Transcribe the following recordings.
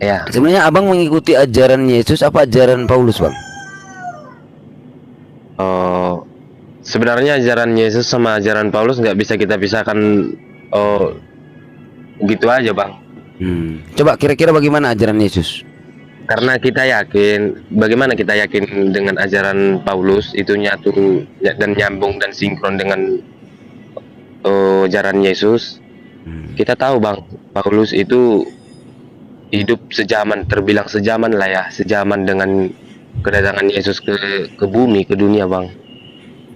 Ya, Sebenarnya abang mengikuti ajaran Yesus apa ajaran Paulus, bang? oh, sebenarnya ajaran Yesus sama ajaran Paulus nggak bisa kita pisahkan. Oh, gitu aja bang. Coba kira-kira bagaimana ajaran Yesus? Karena kita yakin, bagaimana kita yakin dengan ajaran Paulus itu nyatu dan nyambung dan sinkron dengan ajaran Yesus. Kita tahu bang, Paulus itu hidup sejaman, terbilang sejaman lah ya, sejaman dengan kedatangan Yesus ke bumi, ke dunia bang.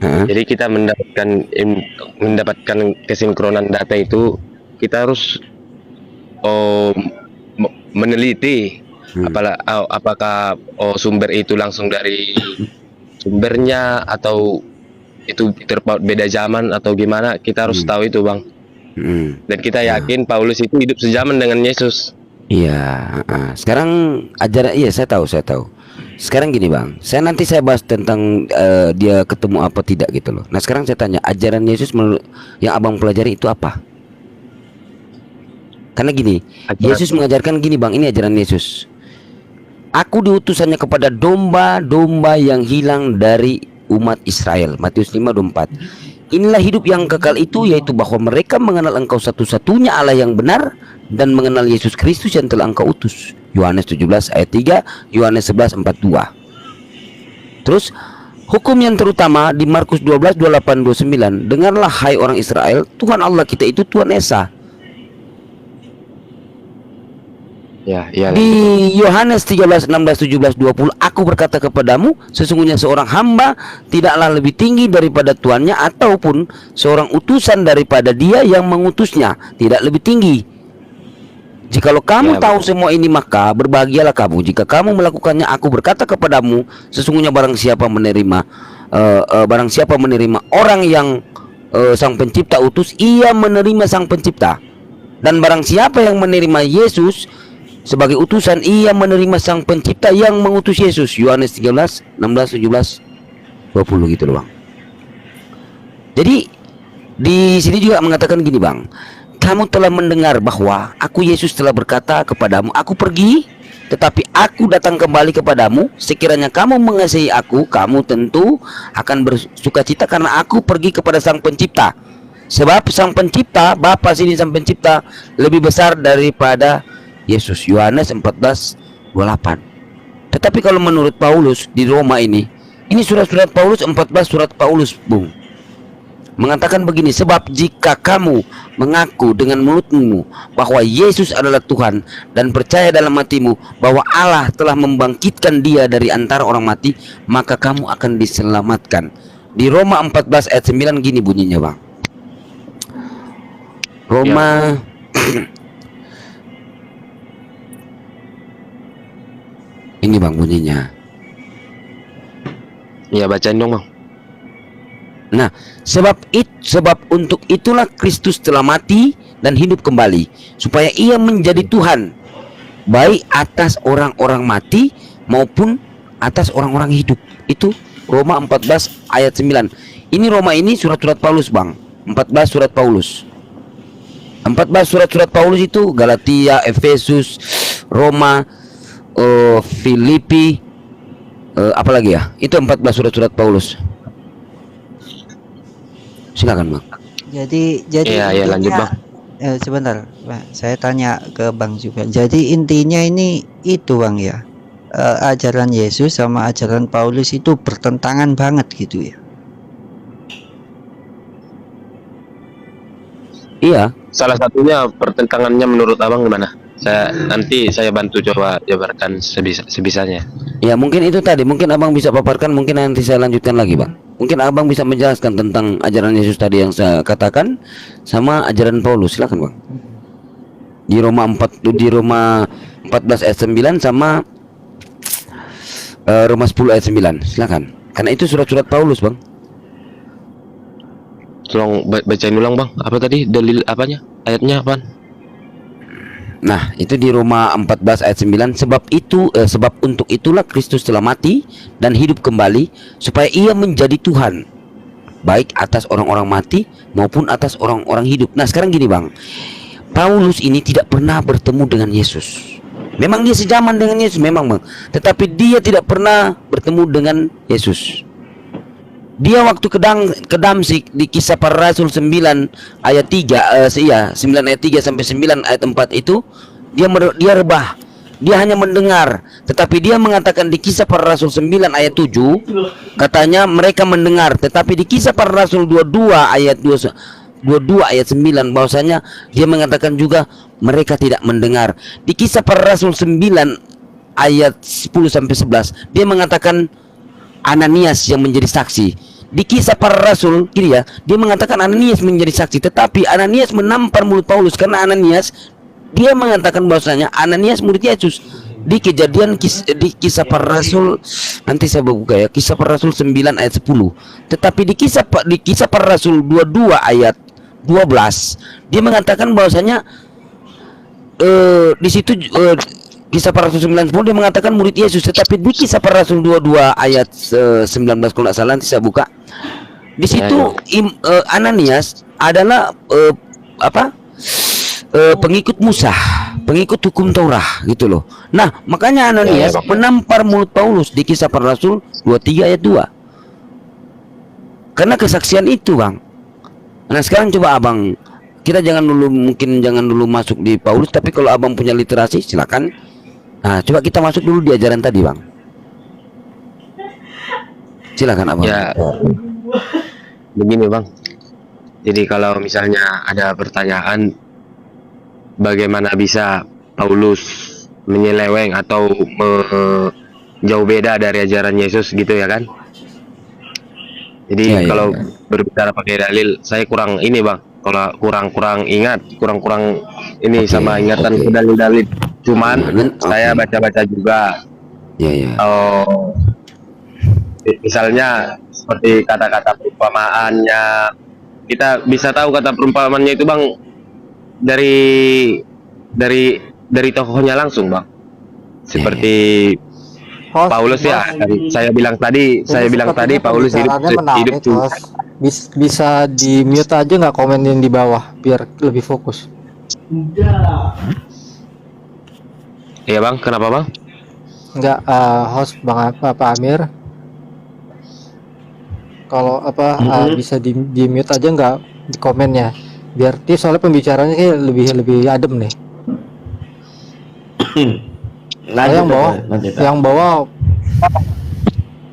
Hah? Jadi kita mendapatkan kesinkronan data itu, kita harus oh, meneliti apakah sumber itu langsung dari sumbernya atau itu terpaut beda zaman atau gimana. Kita harus tahu itu bang. Dan kita yakin Paulus itu hidup sejaman dengan Yesus. Iya. Sekarang ajaran, iya saya tahu, saya tahu. Sekarang gini bang, nanti saya bahas tentang dia ketemu apa tidak gitu loh. Nah sekarang saya tanya, ajaran Yesus menurut yang abang pelajari itu apa? Karena gini, Yesus mengajarkan gini bang, ini ajaran Yesus. Aku diutusannya kepada domba-domba yang hilang dari umat Israel. Matius 5:24. Inilah hidup yang kekal itu, yaitu bahwa mereka mengenal Engkau satu-satunya Allah yang benar dan mengenal Yesus Kristus yang telah Engkau utus. Yohanes 17 ayat 3, Yohanes 11:42. Terus hukum yang terutama di Markus 12:28-29. Dengarlah hai orang Israel, Tuhan Allah kita itu Tuhan Esa. Ya. Di Yohanes 13:16-17-20, aku berkata kepadamu, sesungguhnya seorang hamba tidaklah lebih tinggi daripada tuannya, ataupun seorang utusan daripada dia yang mengutusnya tidak lebih tinggi. Jikalau kamu tahu semua ini, maka berbahagialah kamu jika kamu melakukannya. Aku berkata kepadamu, sesungguhnya barang siapa menerima orang yang Sang Pencipta utus, ia menerima Sang Pencipta. Dan barang siapa yang menerima Yesus sebagai utusan, ia menerima Sang Pencipta yang mengutus Yesus. Yohanes 13:16-17-20 gitu loh bang. Jadi di sini juga mengatakan gini bang, kamu telah mendengar bahwa aku Yesus telah berkata kepadamu, aku pergi tetapi aku datang kembali kepadamu. Sekiranya kamu mengasihi aku, kamu tentu akan bersukacita karena aku pergi kepada Sang Pencipta. Sebab Sang Pencipta, Bapa sini Sang Pencipta lebih besar daripada Yesus. Yohanes 14:28. Tetapi kalau menurut Paulus di Roma ini surat-surat Paulus, 14 surat Paulus bung, mengatakan begini, sebab jika kamu mengaku dengan mulutmu bahwa Yesus adalah Tuhan dan percaya dalam hatimu bahwa Allah telah membangkitkan dia dari antara orang mati, maka kamu akan diselamatkan. Di Roma 14 ayat 9 gini bunyinya bang. Roma ini bang bunyinya. Ya bacain dong bang. Nah, sebab untuk itulah Kristus telah mati dan hidup kembali, supaya ia menjadi Tuhan, baik atas orang-orang mati maupun atas orang-orang hidup. Itu Roma 14 ayat 9. Ini Roma ini surat-surat Paulus bang. 14 surat Paulus. 14 surat-surat Paulus itu Galatia, Efesus, Roma, Filipi, apalagi ya? Itu 14 surat-surat Paulus. Silakan bang. Jadi ya lanjut bang. Sebentar, Pak. Saya tanya ke Bang juga. Jadi intinya ini itu bang ya, ajaran Yesus sama ajaran Paulus itu bertentangan banget gitu ya. Iya. Salah satunya pertentangannya menurut abang gimana? Nanti saya bantu coba jabarkan sebisanya. Ya mungkin itu tadi, mungkin abang bisa paparkan, mungkin nanti saya lanjutkan lagi bang. Mungkin abang bisa menjelaskan tentang ajaran Yesus tadi yang saya katakan sama ajaran Paulus. Silakan bang. Di Roma 14 ayat 9 sama Roma 10 ayat 9. Silakan. Karena itu surat-surat Paulus bang. Tolong bacain ulang bang. Apa tadi dalil apanya? Ayatnya apaan? Nah, itu di Roma 14 ayat 9. Sebab untuk itulah Kristus telah mati dan hidup kembali, supaya ia menjadi Tuhan, baik atas orang-orang mati maupun atas orang-orang hidup. Nah, sekarang gini bang, Paulus ini tidak pernah bertemu dengan Yesus. Memang dia sejaman dengan Yesus, memang bang. Tetapi dia tidak pernah bertemu dengan Yesus. Dia waktu ke Damsik di Kisah Para Rasul 9 ayat 3, 9 ayat 3 sampai 9 ayat 4 itu, dia rebah. Dia hanya mendengar, tetapi dia mengatakan di Kisah Para Rasul 9 ayat 7 katanya mereka mendengar, tetapi di Kisah Para Rasul 22 ayat 9 bahwasanya dia mengatakan juga mereka tidak mendengar. Di Kisah Para Rasul 9 ayat 10 sampai 11 dia mengatakan Ananias yang menjadi saksi. Di Kisah Para Rasul gini ya, dia mengatakan Ananias menjadi saksi, tetapi Ananias menampar mulut Paulus karena Ananias dia mengatakan bahwasanya Ananias murid Yesus. Di kejadian di Kisah Para Rasul, nanti saya buka ya, Kisah Para Rasul 9 ayat 10. Tetapi di Kisah Para Rasul 22 ayat 12 dia mengatakan bahwasanya di situ Kisah Para Rasul 9 dia mengatakan murid Yesus, tetapi di Kisah Para Rasul 22 ayat 19 kalau tidak salah, nanti saya buka. Di situ Ananias adalah pengikut Musa, pengikut hukum Taurat gitu loh. Nah, makanya Ananias menampar mulut Paulus di Kisah Para Rasul 23 ayat 2. Karena kesaksian itu, Bang. Nah, sekarang coba Abang, kita jangan dulu masuk di Paulus, tapi kalau Abang punya literasi silakan. Nah, coba kita masuk dulu di ajaran tadi, Bang. Silakan Abang. Ya, begini Bang. Jadi kalau misalnya ada pertanyaan bagaimana bisa Paulus menyeleweng atau jauh beda dari ajaran Yesus gitu ya kan? Jadi kalau berbicara pakai dalil, saya kurang ini Bang. Kalau kurang ingat, kurang ini sama ingatan dalil-dalil. Cuman saya baca-baca juga. Misalnya seperti kata-kata perumpamaannya, kita bisa tahu kata perumpamaannya itu Bang dari tokohnya langsung Bang. Seperti Paulus ya, saya bilang tadi Paulus hidup tuh. Bisa di mute aja nggak komen yang di bawah biar lebih fokus. Iya Bang, kenapa Bang? Enggak, host Bang Pak Amir. Kalau bisa di mute aja nggak di komennya. Biar dia soalnya pembicaranya kayak lebih adem nih. Yang bawah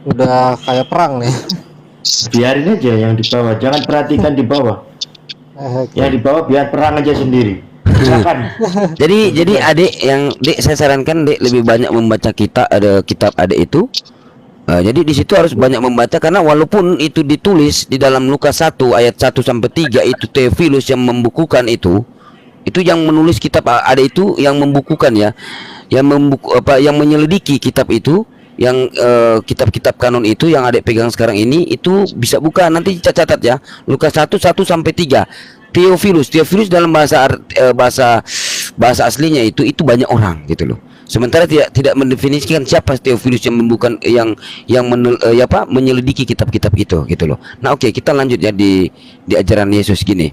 udah kayak perang nih. Biarin aja yang di bawah, jangan perhatikan di bawah. Yang di bawah biar perang aja sendiri. Jadi adik saya sarankan Dek lebih banyak membaca kitab adik itu. Jadi di situ harus banyak membaca, karena walaupun itu ditulis di dalam Lukas 1 ayat 1 sampai 3 itu Theophilus yang membukukan itu yang menulis kitab ada itu yang membukukan ya, yang menyelidiki kitab itu, yang kitab-kitab kanon itu yang adik pegang sekarang ini, itu bisa buka nanti catat ya, Lukas 1 sampai 3. Theophilus dalam bahasa aslinya itu banyak orang gitu loh. Sementara tidak mendefinisikan siapa Theophilus yang membuka menyelidiki kitab-kitab itu gitu loh. Nah, oke, kita lanjut ya di ajaran Yesus gini.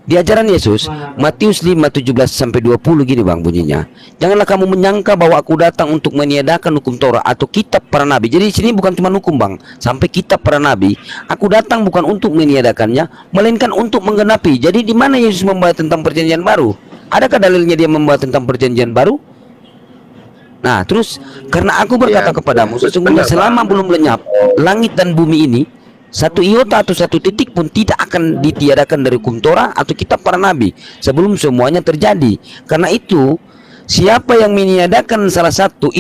Di ajaran Yesus, Matius 5:17 sampai 20 gini Bang bunyinya. Janganlah kamu menyangka bahwa aku datang untuk meniadakan hukum Taurat atau kitab para nabi. Jadi di sini bukan cuma hukum Bang, sampai kitab para nabi. Aku datang bukan untuk meniadakannya, melainkan untuk menggenapi. Jadi di mana Yesus membahas tentang perjanjian baru? Adakah dalilnya dia membahas tentang perjanjian baru? Nah, terus karena aku berkata kepadamu, sesungguhnya selama belum lenyap langit dan bumi ini, satu iota atau satu titik pun tidak akan ditiadakan dari hukum Torah atau kitab para nabi sebelum semuanya terjadi. Karena itu, siapa yang meniadakan salah satu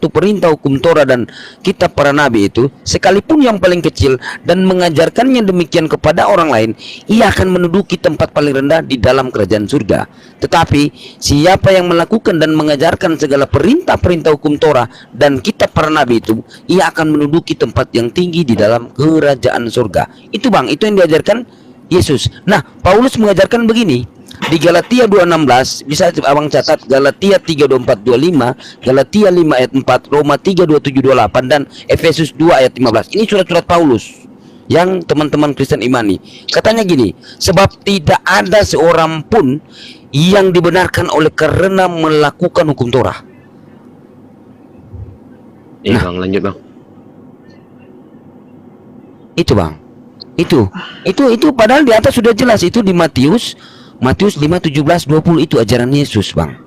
perintah hukum Torah dan kitab para nabi itu, sekalipun yang paling kecil, dan mengajarkannya demikian kepada orang lain, ia akan menduduki tempat paling rendah di dalam kerajaan surga. Tetapi siapa yang melakukan dan mengajarkan segala perintah-perintah hukum Torah dan kitab para nabi itu, ia akan menduduki tempat yang tinggi di dalam kerajaan surga. Itu Bang, itu yang diajarkan Yesus. Nah, Paulus mengajarkan begini di Galatia 2:16, bisa Abang catat, Galatia 3:24-25, Galatia 5 ayat 4, Roma 3:27-28, dan Efesus 2 ayat 15. Ini surat-surat Paulus. yang teman-teman Kristen imani. Katanya gini, sebab tidak ada seorang pun yang dibenarkan oleh karena melakukan hukum Torah. Iya Nah. bang, lanjut bang. Itu bang, itu padahal di atas sudah jelas, itu di Matius 5:17-20 itu ajaran Yesus bang.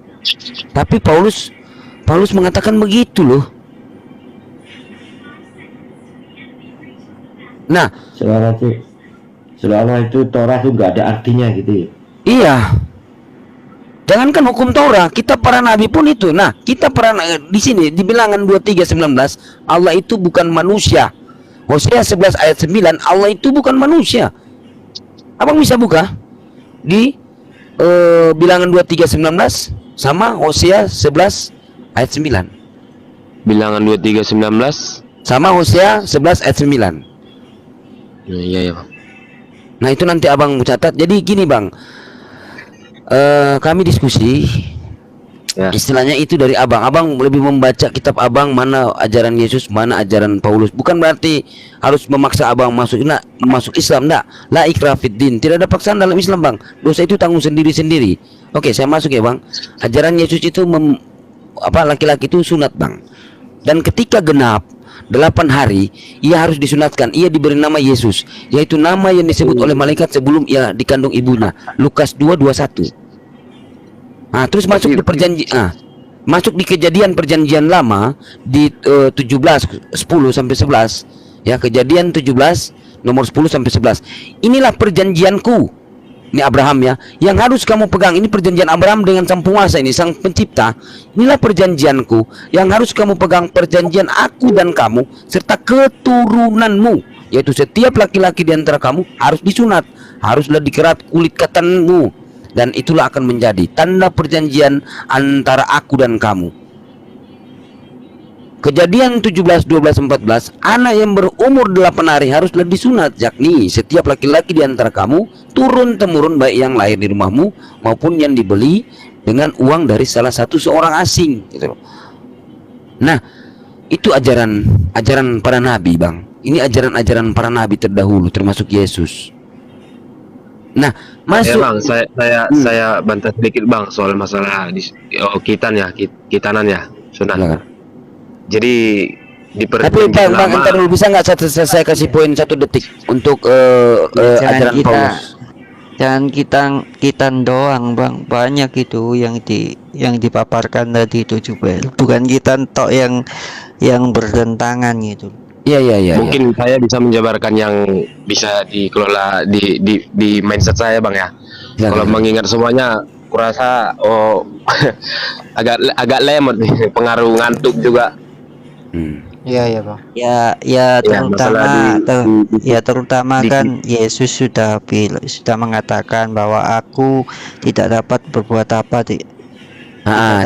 Tapi Paulus mengatakan begitu loh. Nah, seolah itu Torah itu nggak ada artinya gitu ya. iya. Jangankan hukum Torah, kita para nabi pun itu. Nah, kita para di sini di Bilangan 23:19, Allah itu bukan manusia. Hosea 11 ayat 9, Allah itu bukan manusia. Abang bisa buka di Bilangan 23:19 sama Hosea 11 ayat 9. Bilangan 23:19. Sama Hosea 11 ayat 9. Iya bang. Nah, itu nanti abang catat. Jadi gini bang, kami diskusi, Ya. istilahnya itu dari abang lebih membaca kitab abang, mana ajaran Yesus, mana ajaran Paulus. Bukan berarti harus memaksa abang masuk Islam, enggak. La ikrah fid din, tidak ada paksaan dalam Islam bang. Dosa itu tanggung sendiri-sendiri. Oke, saya masuk ya bang. Ajaran Yesus itu laki-laki itu sunat bang. Dan ketika genap 8 hari ia harus disunatkan. Ia diberi nama Yesus, yaitu nama yang disebut oleh malaikat sebelum ia dikandung ibunya. Lukas 2:21. Nah, terus masuk di masuk di Kejadian Perjanjian Lama di 17:10-11 ya. Kejadian 17 nomor 10-11. Inilah perjanjianku, ini Abraham ya, yang harus kamu pegang. Ini perjanjian Abraham dengan sang penguasa ini, sang pencipta. Inilah perjanjianku yang harus kamu pegang, perjanjian aku dan kamu serta keturunanmu, yaitu setiap laki-laki di antara kamu harus disunat, haruslah dikerat kulit katanmu, dan itulah akan menjadi tanda perjanjian antara aku dan kamu. Kejadian 17:12-14, anak yang berumur 8 hari haruslah disunat, yakni setiap laki-laki di antara kamu turun-temurun, baik yang lahir di rumahmu maupun yang dibeli dengan uang dari salah satu seorang asing, gitu loh. Nah, itu ajaran para nabi bang. Ini ajaran para nabi terdahulu, termasuk Yesus. Nah, masuk Ya bang, saya bantah sedikit bang soal masalah kitanan ya, sunat. Ya. Jadi di Tapi bang, entar dulu, bisa nggak saya kasih poin 1 detik untuk ajaran Paulus? Jangan kita doang bang, banyak itu yang dipaparkan tadi itu juga, bukan kita tok yang bertentangan gitu. Iya. Mungkin saya bisa menjabarkan yang bisa dikelola di mindset saya bang ya. Ya. Kalau mengingat semuanya, kurasa agak lemot nih, pengaruh ngantuk juga. Iya bang. Ya terutama terutama di- kan Yesus sudah mengatakan bahwa aku tidak dapat berbuat apa.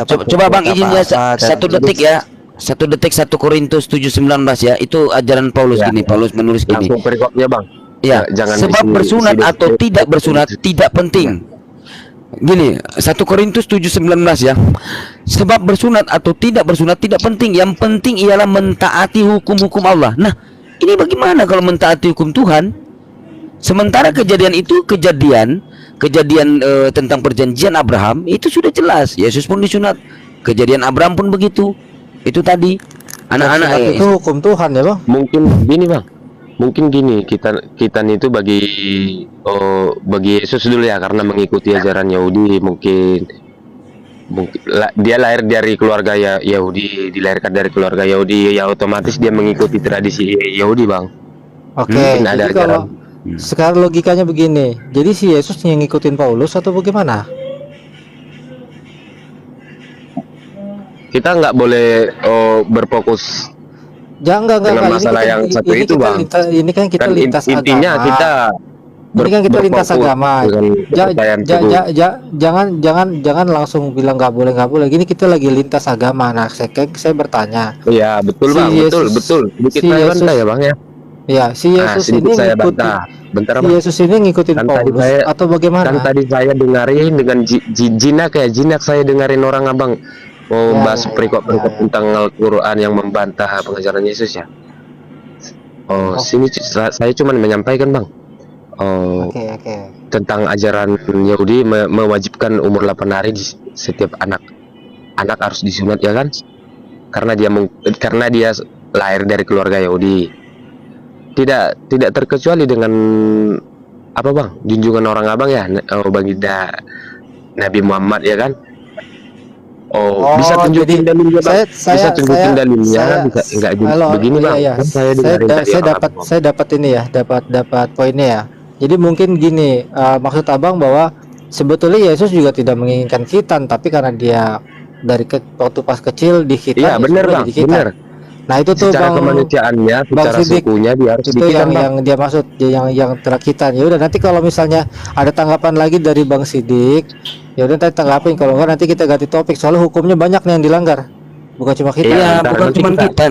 Coba bang izin ya 1 detik ya. 1 detik 1 Korintus 7:19 ya. Itu ajaran Paulus Ya. gini. Paulus menulis gini. Langsung perikopnya bang. Ya, Jangan sebab bersunat atau tidak bersunat tidak penting. Gini, 1 Korintus 7:19 ya. Sebab bersunat atau tidak bersunat tidak penting. Yang penting ialah mentaati hukum-hukum Allah. Nah, ini bagaimana kalau mentaati hukum Tuhan? Sementara kejadian tentang perjanjian Abraham itu sudah jelas. Yesus pun disunat. Kejadian Abraham pun begitu. Itu tadi anak-anak Itu hukum Tuhan ya bang. Mungkin gini bang. Mungkin gini, kita itu bagi Yesus dulu ya, karena mengikuti ajaran Yahudi. Mungkin dia lahir dari keluarga Yahudi, dilahirkan dari keluarga Yahudi, ya otomatis dia mengikuti tradisi Yahudi bang. Oke, Mungkin ada jadi kalau ajaran. sekarang logikanya begini, jadi si Yesus yang ngikutin Paulus atau bagaimana? Kita nggak boleh berfokus Jangan enggak. dengan masalah yang satu itu bang. Ini kan kita Kan lintas intinya agama. kita Ini kan kita lintas berfokus agama. dengan kepercayaan tersebut. Jangan langsung bilang nggak boleh. Gini kita lagi lintas agama. Nah, saya bertanya. Iya betul Si bang, Yesus- betul. Sedikit si saya Yesus- bantah ya bang ya. Ya, si Yesus ini sedikit saya ngikutin bantah. Bentar si bang. Yesus ini ngikutin Kan tadi Paulus saya- atau bagaimana? Kan tadi saya dengarin dengan jinak saya dengarin orang abang membahas perikop tentang Al-Quran yang membantah pengajaran Yesus ya. Oh, sini saya cuma menyampaikan bang. Oh, Oke. tentang ajaran Yahudi mewajibkan umur 8 hari setiap anak harus disunat ya kan? Karena dia lahir dari keluarga Yahudi. Tidak terkecuali dengan apa bang? Junjungan orang abang ya, baginda Nabi Muhammad ya kan? Oh, bisa tunjukin jadi dalilnya bang? Bisa tunjukin dalilnya? saya- Bisa enggak halo, begini bang? iya. Kan Saya dengarin tadi orang abang. dapat ini ya, dapat poinnya ya. Jadi mungkin gini, maksud abang bahwa sebetulnya Yesus juga tidak menginginkan khitan, tapi karena dia waktu pas kecil di khitan, Iya ya benar sudah bang, jadi khitan. benar. Nah itu tuh Secara bang, kemanusiaannya, secara Sidik, sukunya dia harus itu dikitan bang. yang dia maksud, yang terakitan. Ya udah, nanti kalau misalnya ada tanggapan lagi dari Bang Sidik, ya udah nanti tanggapin. Kalau enggak nanti kita ganti topik, soalnya hukumnya banyak nih yang dilanggar, bukan cuma kita. Iya, Iya, ntar bukan nanti cuma kita- kita,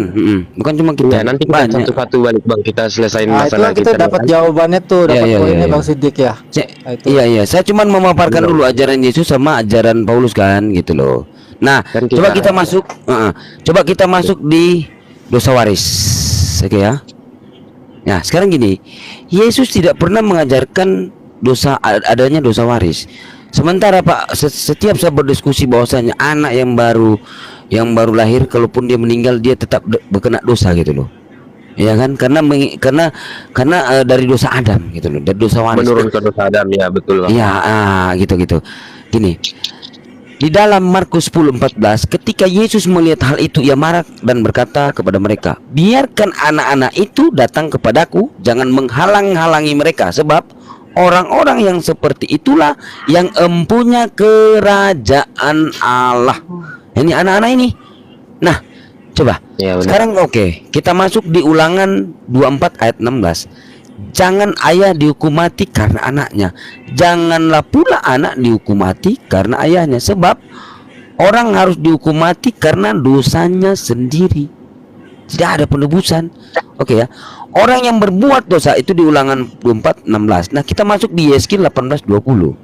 bukan cuma kita. Iya, nanti kita banyak. satu-satu balik bang, kita selesain Nah itu masalah kan kita dapat jawabannya tuh, Iya, dapat iya, poinnya iya. Bang Sidik ya. Saya- Nah, itu. Iya, saya cuma memaparkan dulu ajaran Yesus sama ajaran Paulus kan gitu loh. Nah, Kan coba kita masuk, coba kita masuk di dosa waris, oke ya. Nah, sekarang gini, Yesus tidak pernah mengajarkan adanya dosa waris. Sementara Pak, setiap saya berdiskusi bahwasanya anak yang baru lahir, kalaupun dia meninggal dia tetap berkena dosa gitu loh. Ya kan, karena dari dosa Adam gitu loh, dari dosa waris. menurun ke dosa Adam ya betul bang. Iya, gitu. Gini. Di dalam Markus 10:14, ketika Yesus melihat hal itu, ia marah dan berkata kepada mereka, "Biarkan anak-anak itu datang kepadaku, jangan menghalang-halangi mereka, sebab orang-orang yang seperti itulah yang empunya kerajaan Allah." Ini anak-anak ini. Nah, coba. Iya, benar. Sekarang oke, kita masuk di Ulangan 24 ayat 16. Jangan ayah dihukum mati karena anaknya, janganlah pula anak dihukum mati karena ayahnya, sebab orang harus dihukum mati karena dosanya sendiri. Tidak ada penebusan. Oke ya. Orang yang berbuat dosa itu di Ulangan 24:16. Nah, kita masuk di Yeskil 18:20.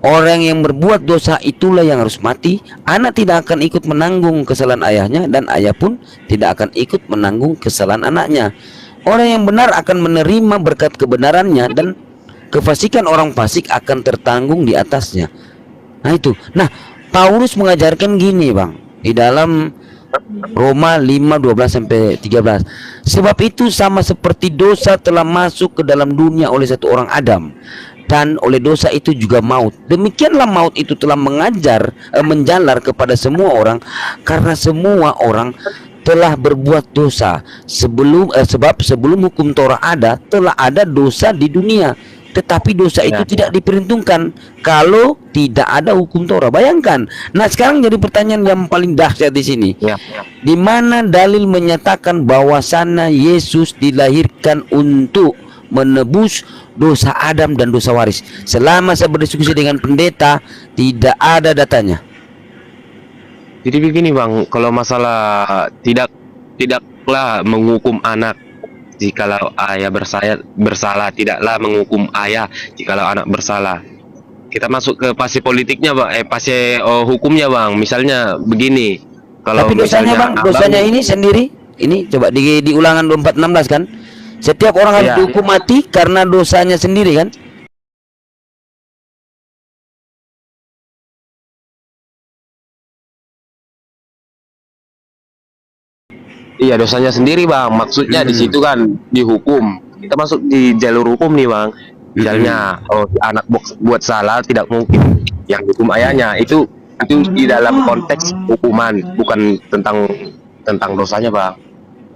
Orang yang berbuat dosa itulah yang harus mati. Anak tidak akan ikut menanggung kesalahan ayahnya, dan ayah pun tidak akan ikut menanggung kesalahan anaknya. Orang yang benar akan menerima berkat kebenarannya, dan kefasikan orang fasik akan tertanggung di atasnya. Nah itu. Nah, Paulus mengajarkan gini bang, di dalam Roma 5:12-13. Sebab itu sama seperti dosa telah masuk ke dalam dunia oleh satu orang Adam, dan oleh dosa itu juga maut. Demikianlah maut itu telah menjalar kepada semua orang, karena semua orang telah berbuat dosa. Sebab sebelum hukum Torah ada, telah ada dosa di dunia. Tetapi dosa itu tidak diperhitungkan kalau tidak ada hukum Torah. Bayangkan. Nah, sekarang jadi pertanyaan yang paling dahsyat di sini. Ya. Di mana dalil menyatakan bahwasannya Yesus dilahirkan untuk menebus dosa Adam dan dosa waris? Selama saya berdiskusi dengan pendeta, tidak ada datanya. Jadi begini bang, kalau masalah tidaklah menghukum anak jikalau ayah bersalah, tidaklah menghukum ayah jikalau anak bersalah. Kita masuk ke pasti politiknya bang, hukumnya bang. Misalnya begini, kalau Tapi dosanya bang, misalnya dosanya ini sendiri, ini coba di Ulangan 24:16 kan, setiap orang harus Iya. dihukum mati karena dosanya sendiri kan. iya dosanya sendiri bang. Maksudnya di situ kan dihukum. Kita masuk di jalur hukum nih bang. Misalnya, anak buat salah, tidak mungkin yang hukum ayahnya. Itu di dalam konteks hukuman, bukan tentang dosanya bang.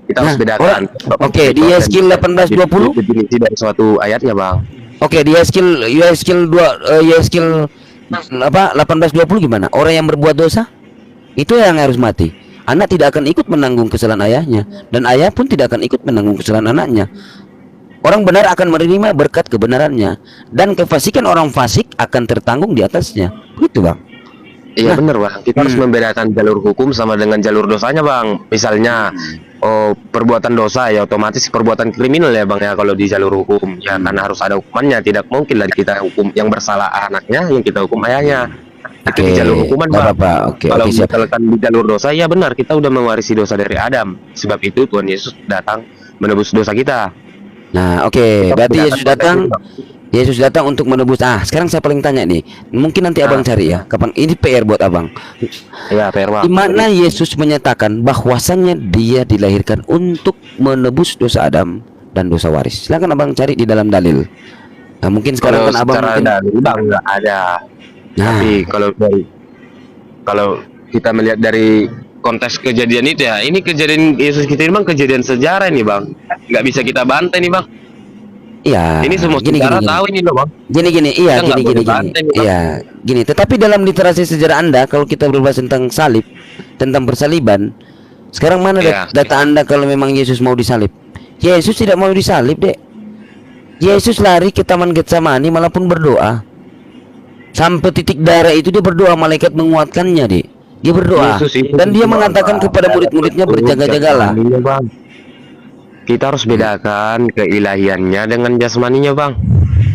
Kita harus Nah, bedakan. oke, di Yeskil 18:20. Definisi dari suatu ayatnya bang. Oke, di Yeskil 18:20 gimana? Orang yang berbuat dosa itu yang harus mati. Anak tidak akan ikut menanggung kesalahan ayahnya, dan ayah pun tidak akan ikut menanggung kesalahan anaknya. Orang benar akan menerima berkat kebenarannya, dan kefasikan orang fasik akan tertanggung di atasnya. Begitu bang. Iya Nah. benar bang. Kita harus membedakan jalur hukum sama dengan jalur dosanya bang. Misalnya, perbuatan dosa ya otomatis perbuatan kriminal ya bang ya kalau di jalur hukum. Ya karena harus ada hukumannya. Tidak mungkin lah kita hukum yang bersalah anaknya, yang kita hukum ayahnya. Tapi di jalur hukuman bang. Kalau siap. misalkan di jalur dosa, ya benar kita udah mewarisi dosa dari Adam. Sebab itu Tuhan Yesus datang menebus dosa kita. Nah, oke, Kita berarti tidak Yesus akan datang. protes. Yesus datang untuk menebus. Sekarang saya paling tanya nih. Mungkin nanti abang cari ya. Kapan ini PR buat abang. Ya, Perwa. Di mana Yesus menyatakan bahwasannya dia dilahirkan untuk menebus dosa Adam dan dosa waris. Silakan abang cari di dalam dalil. Nah, mungkin sekarang Kalau kan abang secara mungkin. dalil bang nggak ada. Nah, Tapi kalau kita melihat dari konteks kejadian itu ya, ini kejadian Yesus kita ini bang kejadian sejarah nih bang. Nggak bisa kita bantai nih bang. iya. Ini semua gini, sejarah gini, tahu ini loh bang. Gini, iya, Kita nggak gini, boleh bantai nih, Bang. iya, gini. Tetapi dalam literasi sejarah Anda, kalau kita berbahas tentang salib, tentang persaliban, sekarang mana Iya. data Anda kalau memang Yesus mau disalib? Yesus tidak mau disalib, Dek. Yesus lari ke Taman Getsemani malah pun berdoa. Sampai titik darah itu dia berdoa, malaikat menguatkannya, Dek. Dia berdoa Yesus itu dan dia berdoa, mengatakan Bang. kepada murid-muridnya berjaga-jagalah. Jasmaninya, Bang. Kita harus bedakan keilahiannya dengan jasmaninya bang.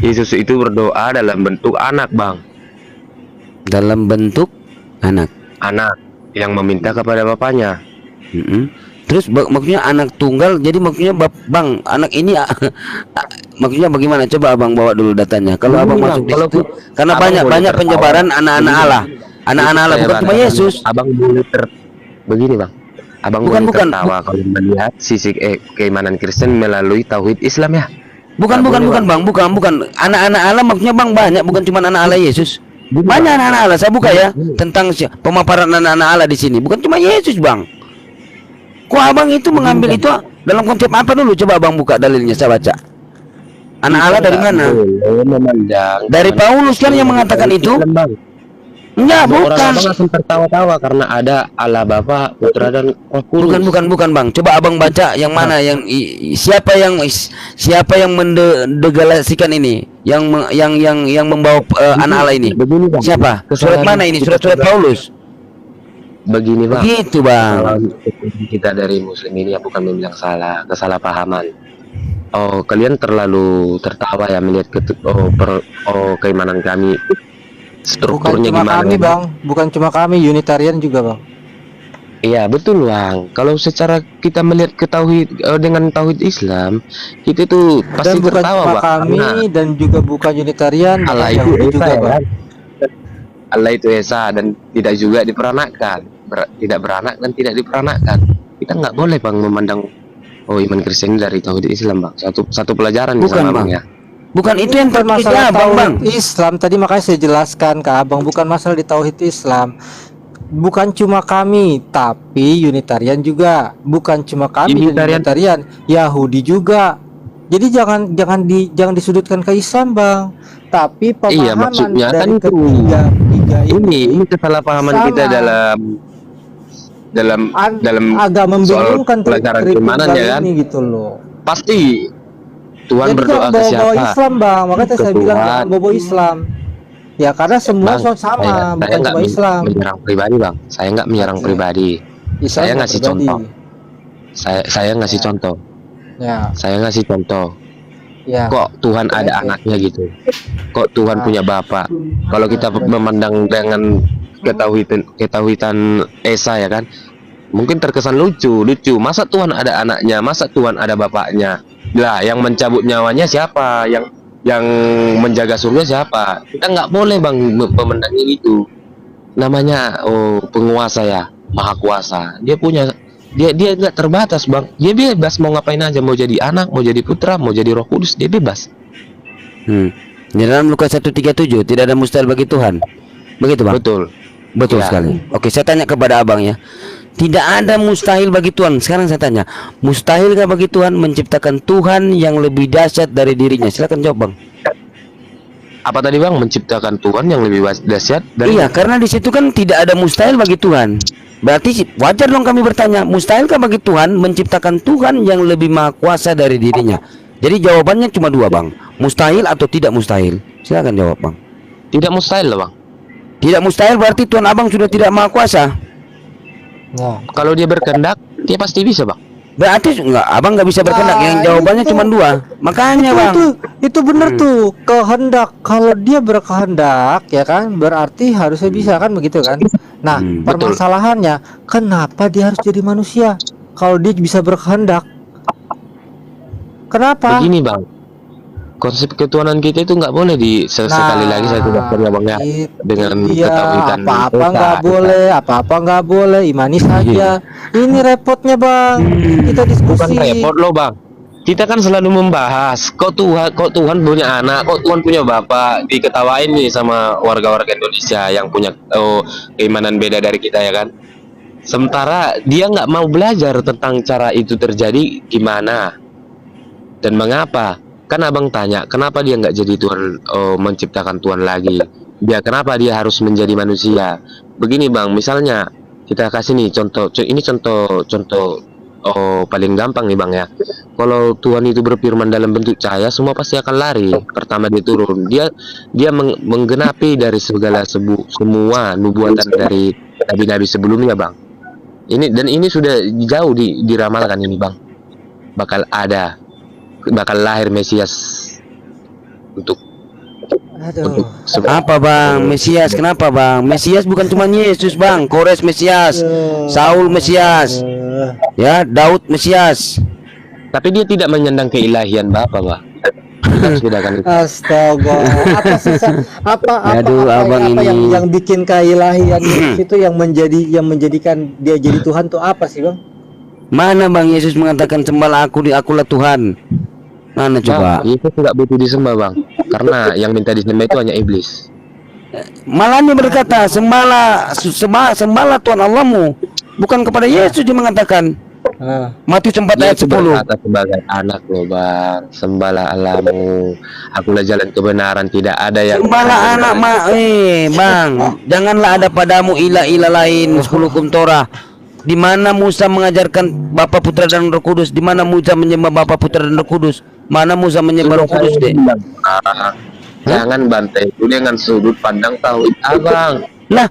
Yesus itu berdoa dalam bentuk anak bang. Dalam bentuk anak. Anak yang meminta kepada bapaknya. Terus maksudnya anak tunggal. Jadi maksudnya bang, anak ini maksudnya bagaimana? Coba abang bawa dulu datanya. Kalau Begini, abang Bang, masuk di kalau situ, karena abang banyak boleh penyebaran tertawa. anak-anak Begini, Allah. Anak-anak Allah bukan cuma Yesus. Abang boleh begini bang. Abang Bukan, boleh tertawa kalau melihat sisi keimanan Kristen melalui tauhid Islam ya. Bukan boleh, bang, bukan. Anak-anak Allah maksudnya bang banyak, bukan cuma anak Allah Yesus. Banyak anak-anak Allah. Saya buka ya tentang pemaparan anak-anak Allah di sini. Bukan cuma Yesus bang. Kok abang itu mengambil itu dalam konsep apa dulu? Coba abang buka dalilnya, saya baca. Anak Allah dari mana? Dari Paulus kan yang mengatakan itu? Enggak, Orang bukan. abang langsung tertawa-tawa karena ada Allah Bapa, Putra dan Roh Kudus. Bukan bang. Coba abang baca yang mana yang siapa yang mendegalasikan ini, yang membawa anak Allah ini? Begini, Bang. Siapa? Surat mana ini? Surat Paulus. Begini bang. Begitu bang. Kita dari Muslim ini ya bukan membilang kesalahpahaman. Oh kalian terlalu tertawa ya melihat keimanan kami. Bukan Strukturnya cuma gimana? kami bang, bukan cuma kami, Unitarian juga bang. Iya betul bang. Kalau secara kita melihat ke tauhid dengan tauhid Islam, kita tuh pasti Dan bukan tertawa cuma bang. kami Karena dan juga bukan Unitarian, Allah bahkan itu Yahudi Esa juga ya bang. kan? Allah itu Esa dan tidak juga diperanakkan, tidak beranak dan tidak diperanakkan. Kita nggak boleh bang memandang iman Kristen dari tauhid Islam bang. Satu pelajaran nih Bukan, sama Bang. ya. Bukan itu yang Bukan terjadi masalah abang bang. tauhid Islam, tadi makanya saya jelaskan ke abang, bukan masalah di tauhid Islam. Bukan cuma kami, tapi Unitarian juga. Bukan cuma kami dan Unitarian, Yahudi juga. Jadi jangan disudutkan ke Islam bang. Tapi Iya, pemahaman maksudnya dari kan itu. ketiga Ini kesalahpahaman Sama. kita dalam agak membingungkan pelajaran trik keimanan ya kan. ini gitu loh. Pasti Tuhan Jadi berdoa jangan ke bawa siapa? Islam bang, makanya Ke saya bilang Tuhan. jangan bawa Islam. Ya karena semua Bang, sama, saya bukan nggak cuma Islam. menyerang pribadi bang. Saya nggak menyerang Oke. pribadi. Islam Saya nggak ngasih pribadi. contoh. Saya ngasih Ya. contoh. Ya, Saya ngasih contoh. ya. Kok Tuhan ada Oke. anaknya gitu? Kok Tuhan Nah. punya bapak? Kalau kita memandang dengan ketahuitan Esa ya kan, mungkin terkesan lucu. Masa Tuhan ada anaknya? Masa Tuhan ada bapaknya? Lah, yang mencabut nyawanya siapa? Yang menjaga surga siapa? Kita nggak boleh bang memandangnya gitu. Namanya penguasa ya, maha kuasa. Dia nggak terbatas bang. Dia bebas mau ngapain aja, mau jadi anak, mau jadi putra, mau jadi Roh Kudus, dia bebas. Di dalam Lukas 1:37 tidak ada mustahil bagi Tuhan. Begitu bang. Betul Ya. sekali. Oke, saya tanya kepada abang ya. Tidak ada mustahil bagi Tuhan. Sekarang saya tanya, mustahilkah bagi Tuhan menciptakan Tuhan yang lebih dahsyat dari dirinya? Silakan jawab bang. Apa tadi bang? Menciptakan Tuhan yang lebih dahsyat dari Iya, karena di situ kan tidak ada mustahil bagi Tuhan. Berarti wajar dong kami bertanya, mustahilkah bagi Tuhan menciptakan Tuhan yang lebih maha kuasa dari dirinya? Jadi jawabannya cuma dua bang, mustahil atau tidak mustahil. Silakan jawab bang. Tidak mustahil loh bang. Tidak mustahil berarti Tuhan abang sudah tidak maha kuasa. Nah, Kalau dia berkehendak, dia pasti bisa bang. Berarti enggak, abang nggak bisa berkehendak. Nah, Yang jawabannya itu. cuma dua. Makanya bang. itu benar tuh, kehendak. Kalau dia berkehendak ya kan, berarti harusnya bisa kan, begitu kan. Nah, betul. permasalahannya kenapa dia harus jadi manusia? Kalau dia bisa berkehendak, Kenapa? Begini bang, konsep ketuhanan kita itu nggak boleh sekali lagi saya tegaskan ya bang ya, dengan iya, ketauhidan apa-apa Esa. nggak boleh, apa-apa nggak boleh, imani saja. Ini repotnya bang, kita Bukan diskusi. repot loh bang, kita kan selalu membahas kok Tuhan punya anak, kok Tuhan punya bapak, diketawain nih sama warga-warga Indonesia yang punya keimanan beda dari kita ya kan. Sementara dia nggak mau belajar tentang cara itu terjadi gimana dan mengapa. Kan abang tanya kenapa dia nggak jadi Tuhan, menciptakan Tuhan lagi, kenapa dia harus menjadi manusia. Begini bang, misalnya kita kasih nih contoh, ini contoh paling gampang nih bang ya. Kalau Tuhan itu berfirman dalam bentuk cahaya, semua pasti akan lari. Pertama dia turun, dia menggenapi dari semua nubuatan dari nabi-nabi sebelumnya bang. Ini sudah jauh diramalkan ini bang, bakal lahir Mesias untuk Aduh. Apa bang? Mesias kenapa bang? Mesias bukan cuma Yesus bang. Kores Mesias, Saul Mesias, ya Daud Mesias. tapi dia tidak menyandang keilahian Bapa bang. Kita bedakan itu. Astaga, apa susah? Aduh, abang ini. yang bikin keilahian itu yang menjadikan dia jadi Tuhan tuh apa sih bang? Mana bang Yesus mengatakan sembahlah akulah Tuhan? Mana coba? Bang, itu tidak butuh disembah bang, karena yang minta disembah itu hanya iblis. Malah dia berkata sembahlah Tuhan Allahmu, bukan kepada Yesus dia mengatakan. Matius 4 Dia ayat 10. berkata sebagai anak loh bang, sembahlah Allahmu, akulah jalan kebenaran, tidak ada yang Sembahlah anak bang, janganlah ada padamu ilah-ilah lain. 10 hukum Torah. Di mana Musa mengajarkan Bapa, Putra dan Roh Kudus? Di mana Musa menyembah Bapa, Putra dan Roh Kudus? Mana Musa menyembah Roh Kudus deh? Jangan bantai itu dengan sudut pandang tauhid abang. Lah,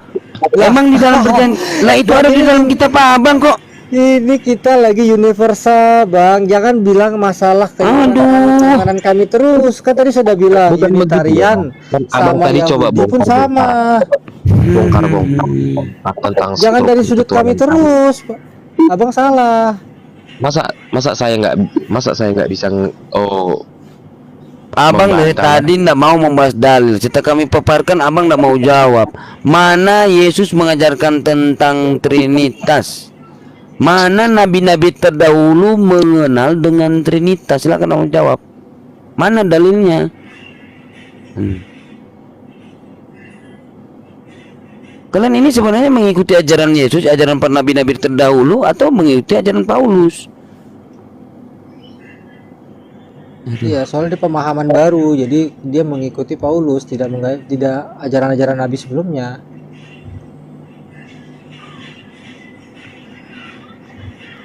emang di dalam perjanjian lah itu ada di dalam kitab abang kok. Ini kita lagi universal bang, jangan bilang masalah keimanan kami terus. Kan tadi sudah bilang Bukan Unitarian begitu, abang sama tadi coba Yahudi pun sama. bongkar tentang Jangan dari sudut kami ketuhanan. terus, abang salah. Masa saya nggak bisa Abang dari membantah. tadi ndak mau membahas dalil. Setelah kami paparkan, abang ndak mau jawab. Mana Yesus mengajarkan tentang Trinitas? Mana nabi-nabi terdahulu mengenal dengan Trinitas? Silakan abang jawab. Mana dalilnya? Kalian ini sebenarnya mengikuti ajaran Yesus, ajaran para nabi-nabi terdahulu, atau mengikuti ajaran Paulus? Iya, soalnya dia pemahaman baru, jadi dia mengikuti Paulus, tidak ajaran-ajaran Nabi sebelumnya.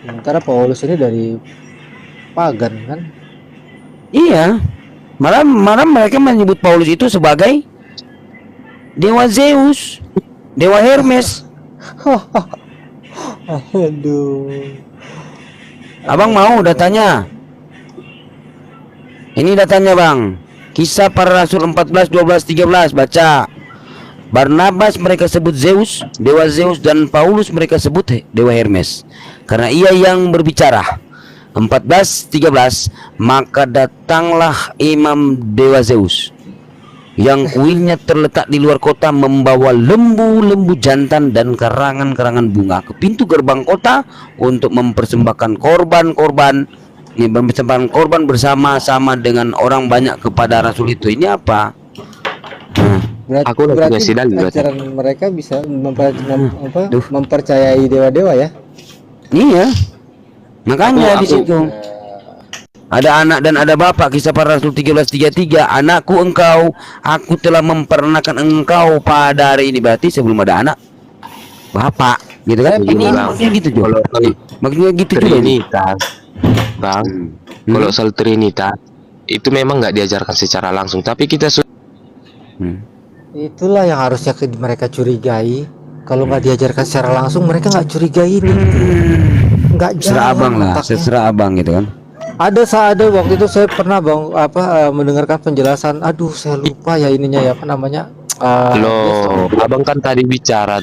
Sementara Paulus ini dari pagan kan? Iya. Malah mereka menyebut Paulus itu sebagai dewa Zeus, dewa Hermes. Aduh. Abang mau datanya? Ini datanya bang. Kisah para Rasul 14, 12, 13. Baca. Barnabas mereka sebut Zeus, dewa Zeus, dan Paulus mereka sebut dewa Hermes, karena ia yang berbicara. 14:13. Maka datanglah imam dewa Zeus yang kuilnya terletak di luar kota, membawa lembu-lembu jantan dan karangan-karangan bunga ke pintu gerbang kota untuk mempersembahkan korban bersama-sama dengan orang banyak kepada Rasul itu. Ini apa? Aku udah punya sidal juga. Ajaran mereka bisa mempercayai dewa-dewa ya? Iya. Makanya di situ ada anak dan ada bapak. Kisah para Rasul 13:33. Anakku engkau, aku telah memperanakan engkau pada hari ini. Berarti sebelum ada anak, bapak, gitu kan? Ini maksudnya gitu juga. Maksudnya gitu juga ini. Trinitas, bang. Kalau soal Trinitas itu memang nggak diajarkan secara langsung, tapi kita Itulah yang harusnya mereka curigai. Kalau nggak diajarkan secara langsung, mereka nggak curigai ini. Nggak Terserah abang lah, terserah abang gitu kan. Ada waktu itu saya pernah mendengarkan penjelasan. Aduh, saya lupa ya ininya ya, apa namanya? loh, abang kan tadi bicara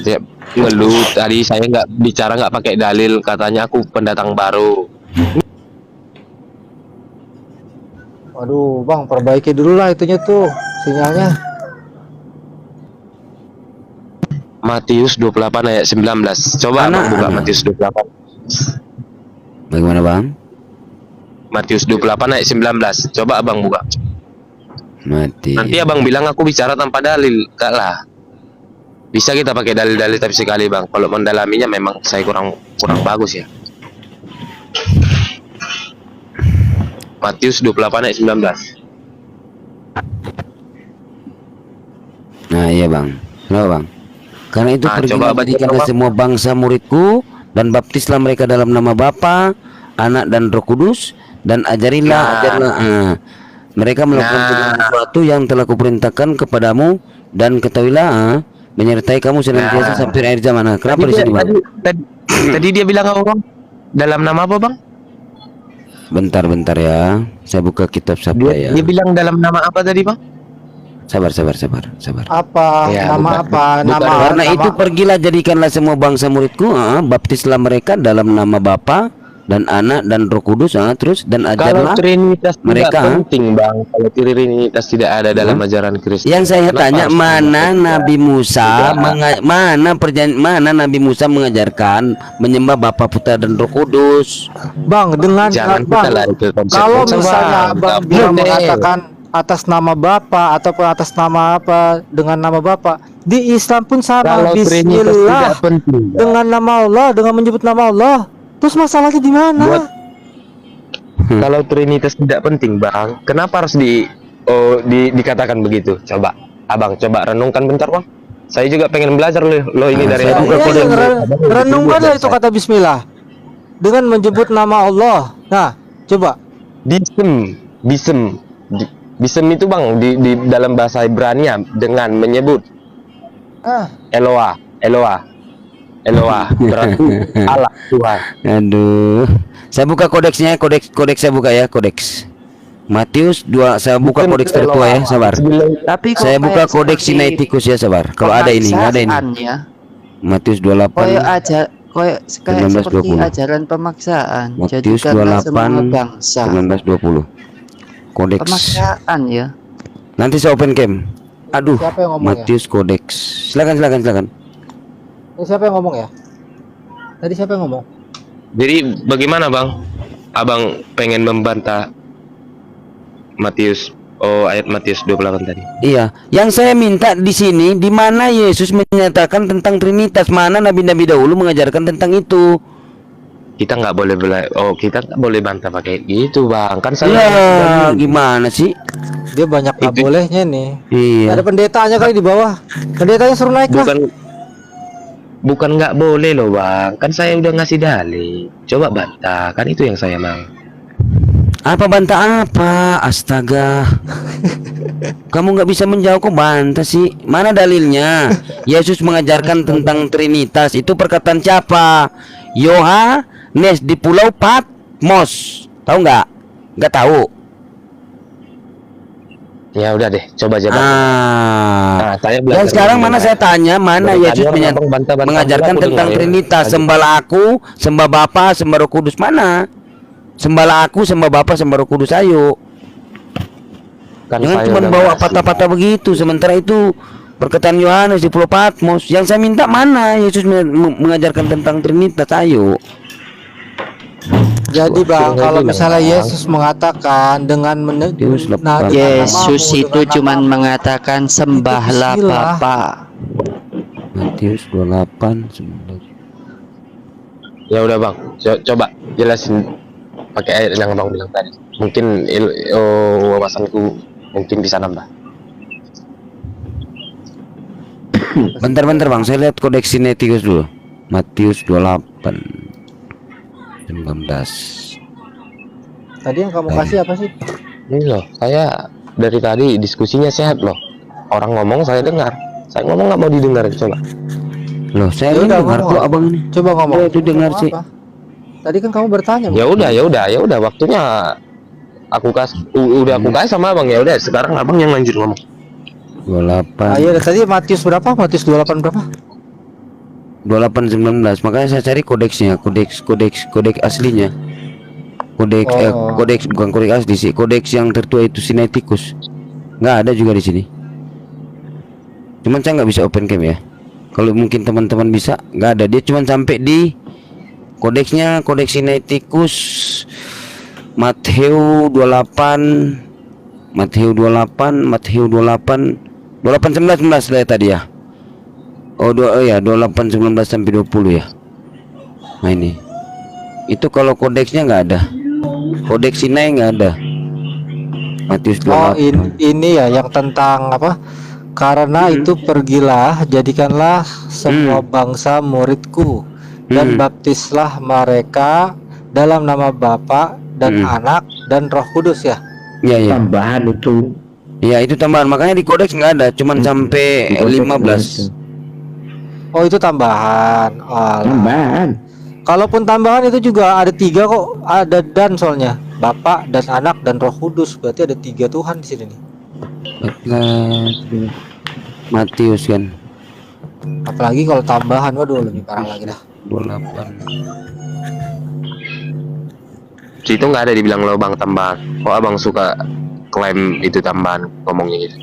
ngeluh. Tadi saya nggak bicara, nggak pakai dalil, katanya aku pendatang baru. Waduh, Bang, perbaiki dulu lah itunya tuh sinyalnya. Matius 28 ayat 19. Coba Anak, Abang buka anak. Matius 28. Bagaimana bang? Matius 28 ayat 19. Coba Abang buka. Mati. Nanti Abang bilang aku bicara tanpa dalil. Enggak lah. Bisa kita pakai dalil-dalil tapi sekali Bang. Kalau mendalaminya memang saya kurang bagus ya. Matius 28 ayat 19. Nah iya bang. Kenapa bang? Karena itu Nah, pergilah coba baca jadikanlah Bang. semua bangsa muridku dan baptislah mereka dalam nama Bapa, Anak dan Roh Kudus dan ajarlah mereka melakukan segala sesuatu yang telah kuperintahkan kepadamu dan ketahuilah menyertai kamu senantiasa sampai akhir zaman. Nah, kenapa di sini bang? Tadi dia bilang apa Bang? Dalam nama apa Bang? Bentar ya, saya buka kitab sabda ya. Dia bilang dalam nama apa tadi Bang? Sabar. Apa? Ya, Nama bukan. apa? Bukan. Nama Karena nama- itu pergilah jadikanlah semua bangsa muridku, baptislah mereka dalam nama Bapa dan Anak dan Roh Kudus, terus dan Kalau ajarlah Trinitas mereka, tidak penting Bang. Kalau Trinitas tidak ada dalam ajaran Kristen. yang saya Kenapa tanya harus mana dibuat? Nabi Musa mana Nabi Musa mengajarkan menyembah Bapa, Putra dan Roh Kudus. Bang, dengan Jangan Bang, kita lari ke konsep kalau konsep, misalnya Bang. Abang Nggak bilang boleh. mengatakan atas nama Bapa ataupun atas nama apa dengan nama Bapa, di Islam pun sama. Kalau Trinitas tidak Bismillah penting Bang. dengan nama Allah, dengan menyebut nama Allah. Terus masalahnya di mana? Buat- Kalau Trinitas tidak penting Bang, kenapa harus dikatakan begitu? Coba Abang coba renungkan bentar Bang. Saya juga pengen belajar loh ini dari saya Abang. buka kode. Renungkanlah itu kata Bismillah dengan menyebut nama Allah. Nah, coba. Bisem itu Bang di dalam bahasa Ibrani dengan menyebut Eloah berarti Allah Tuhan. Aduh, saya buka kodeksnya, kodeks saya buka ya, kodeks Matius 2, saya buka kodeks tertua ya, sabar. Tapi kok Saya buka kayak kodeks seperti Sinaiticus ya, sabar. Kalau ada ini, nggak ada ini. pemaksaan ya. Matius Koyok 28 kayak 19, seperti 20. ajaran pemaksaan. Matius Jadikanlah semua 28 bangsa 19-20 kodeks. pemaksaan ya. Nanti saya open cam. Aduh, Siapa yang ngomong ya? Matius kodeks. Silakan. Ini siapa yang ngomong ya? Tadi siapa yang ngomong? Jadi bagaimana Bang? Abang pengen membantah ayat Matius 28 tadi. Iya, yang saya minta di sini di mana Yesus menyatakan tentang Trinitas, mana nabi-nabi dahulu mengajarkan tentang itu. Kita nggak boleh kita nggak boleh bantah pakai gitu Bang. Kan saya Ya, gimana sih? Dia banyak nggak Itu- bolehnya nih. Iya. Ada pendetanya kali di bawah. Pendetanya suruh naik lah. bukan nggak boleh loh Bang. Kan saya udah ngasih dalil. Coba bantah, kan itu yang saya mau. Apa bantah apa? Astaga. Kamu nggak bisa menjawab kok bantah sih? Mana dalilnya? Yesus mengajarkan tentang Trinitas. Itu perkataan siapa? Yohanes di Pulau Patmos. Tahu nggak? Nggak tahu. Ya udah deh, coba aja Bang. Nah, saya dan belajar sekarang dulu, mana Bang. saya tanya, mana Dari Yesus tadi orang bantah-bantah mengajarkan aku tentang dengar ya. Trinitas? Lanjut. Sembahlah aku, sembah Bapa, sembah Roh Kudus. Mana? Sembahlah aku, sembah Bapa, sembah Roh Kudus. Ayo. Kan Jangan saya cuma udah bawa ngasih. patah-patah begitu. Sementara itu perkataan Yohanes di Pulau Patmos. Yang saya minta mana Yesus mengajarkan tentang Trinitas? Ayo. Jadi Bang, Suruh kalau bilang, misalnya Bang. Yesus mengatakan dengan Yesus lepas. Yesus itu cuman mengatakan sembahlah Bismillah. Bapa. Matius 28 19. Ya udah Bang, coba jelasin pakai ayat yang Bang bilang tadi. Mungkin wawasanku mungkin bisa nambah. Bentar Bang, saya lihat kodeks Sinaiticus dulu. Matius 28 19. Tadi yang kamu kasih apa sih? Ini loh, saya dari tadi diskusinya sehat loh. Orang ngomong saya dengar. Saya ngomong nggak mau didengar, coba. Loh, saya Ya udah, dengar ngomong. kok abang ini. Coba ngomong. Ya, itu dengar Ngomong sih. apa? Tadi kan kamu bertanya. Ya udah, waktunya aku udah aku kasih sama Abang. Ya udah, sekarang Abang yang lanjut ngomong. 28 Iya, tadi Matius berapa? Matius 28 berapa? 28 19. Makanya saya cari kodeksnya, kodeks aslinya. Kodeks Oh. kodeks bukan kodeks asli sih. Kodeks yang tertua itu Sinaiticus. Nggak ada juga di sini. Cuman saya nggak bisa open cam ya. Kalau mungkin teman-teman bisa, nggak ada. Dia cuman sampai di kodeksnya, kodeks Sinaiticus Matthew 28 Matthew 28 19 lah tadi ya. Oh ya 28 19 sampai 20 ya. Nah ini. Itu kalau kodeksnya nggak ada. Kodeks Sinai nggak ada. Matius Oh, 28. ini ya yang tentang apa? Karena itu pergilah, jadikanlah semua bangsa muridku dan baptislah mereka dalam nama Bapa dan Anak dan Roh Kudus ya. Iya iya. Tambahan itu. Ya itu tambahan, makanya di kodeks nggak ada, cuman sampai 15. Oh itu tambahan. Alah. Tambahan. Kalaupun tambahan itu juga ada 3 kok, ada dan soalnya Bapa dan Anak dan Roh Kudus, berarti ada 3 Tuhan di sini nih. Matius kan Apalagi kalau tambahan, waduh lebih parah lagi dah. 28. Situ nggak ada dibilang lubang tambahan. Kok abang suka klaim itu tambahan ngomongnya gitu?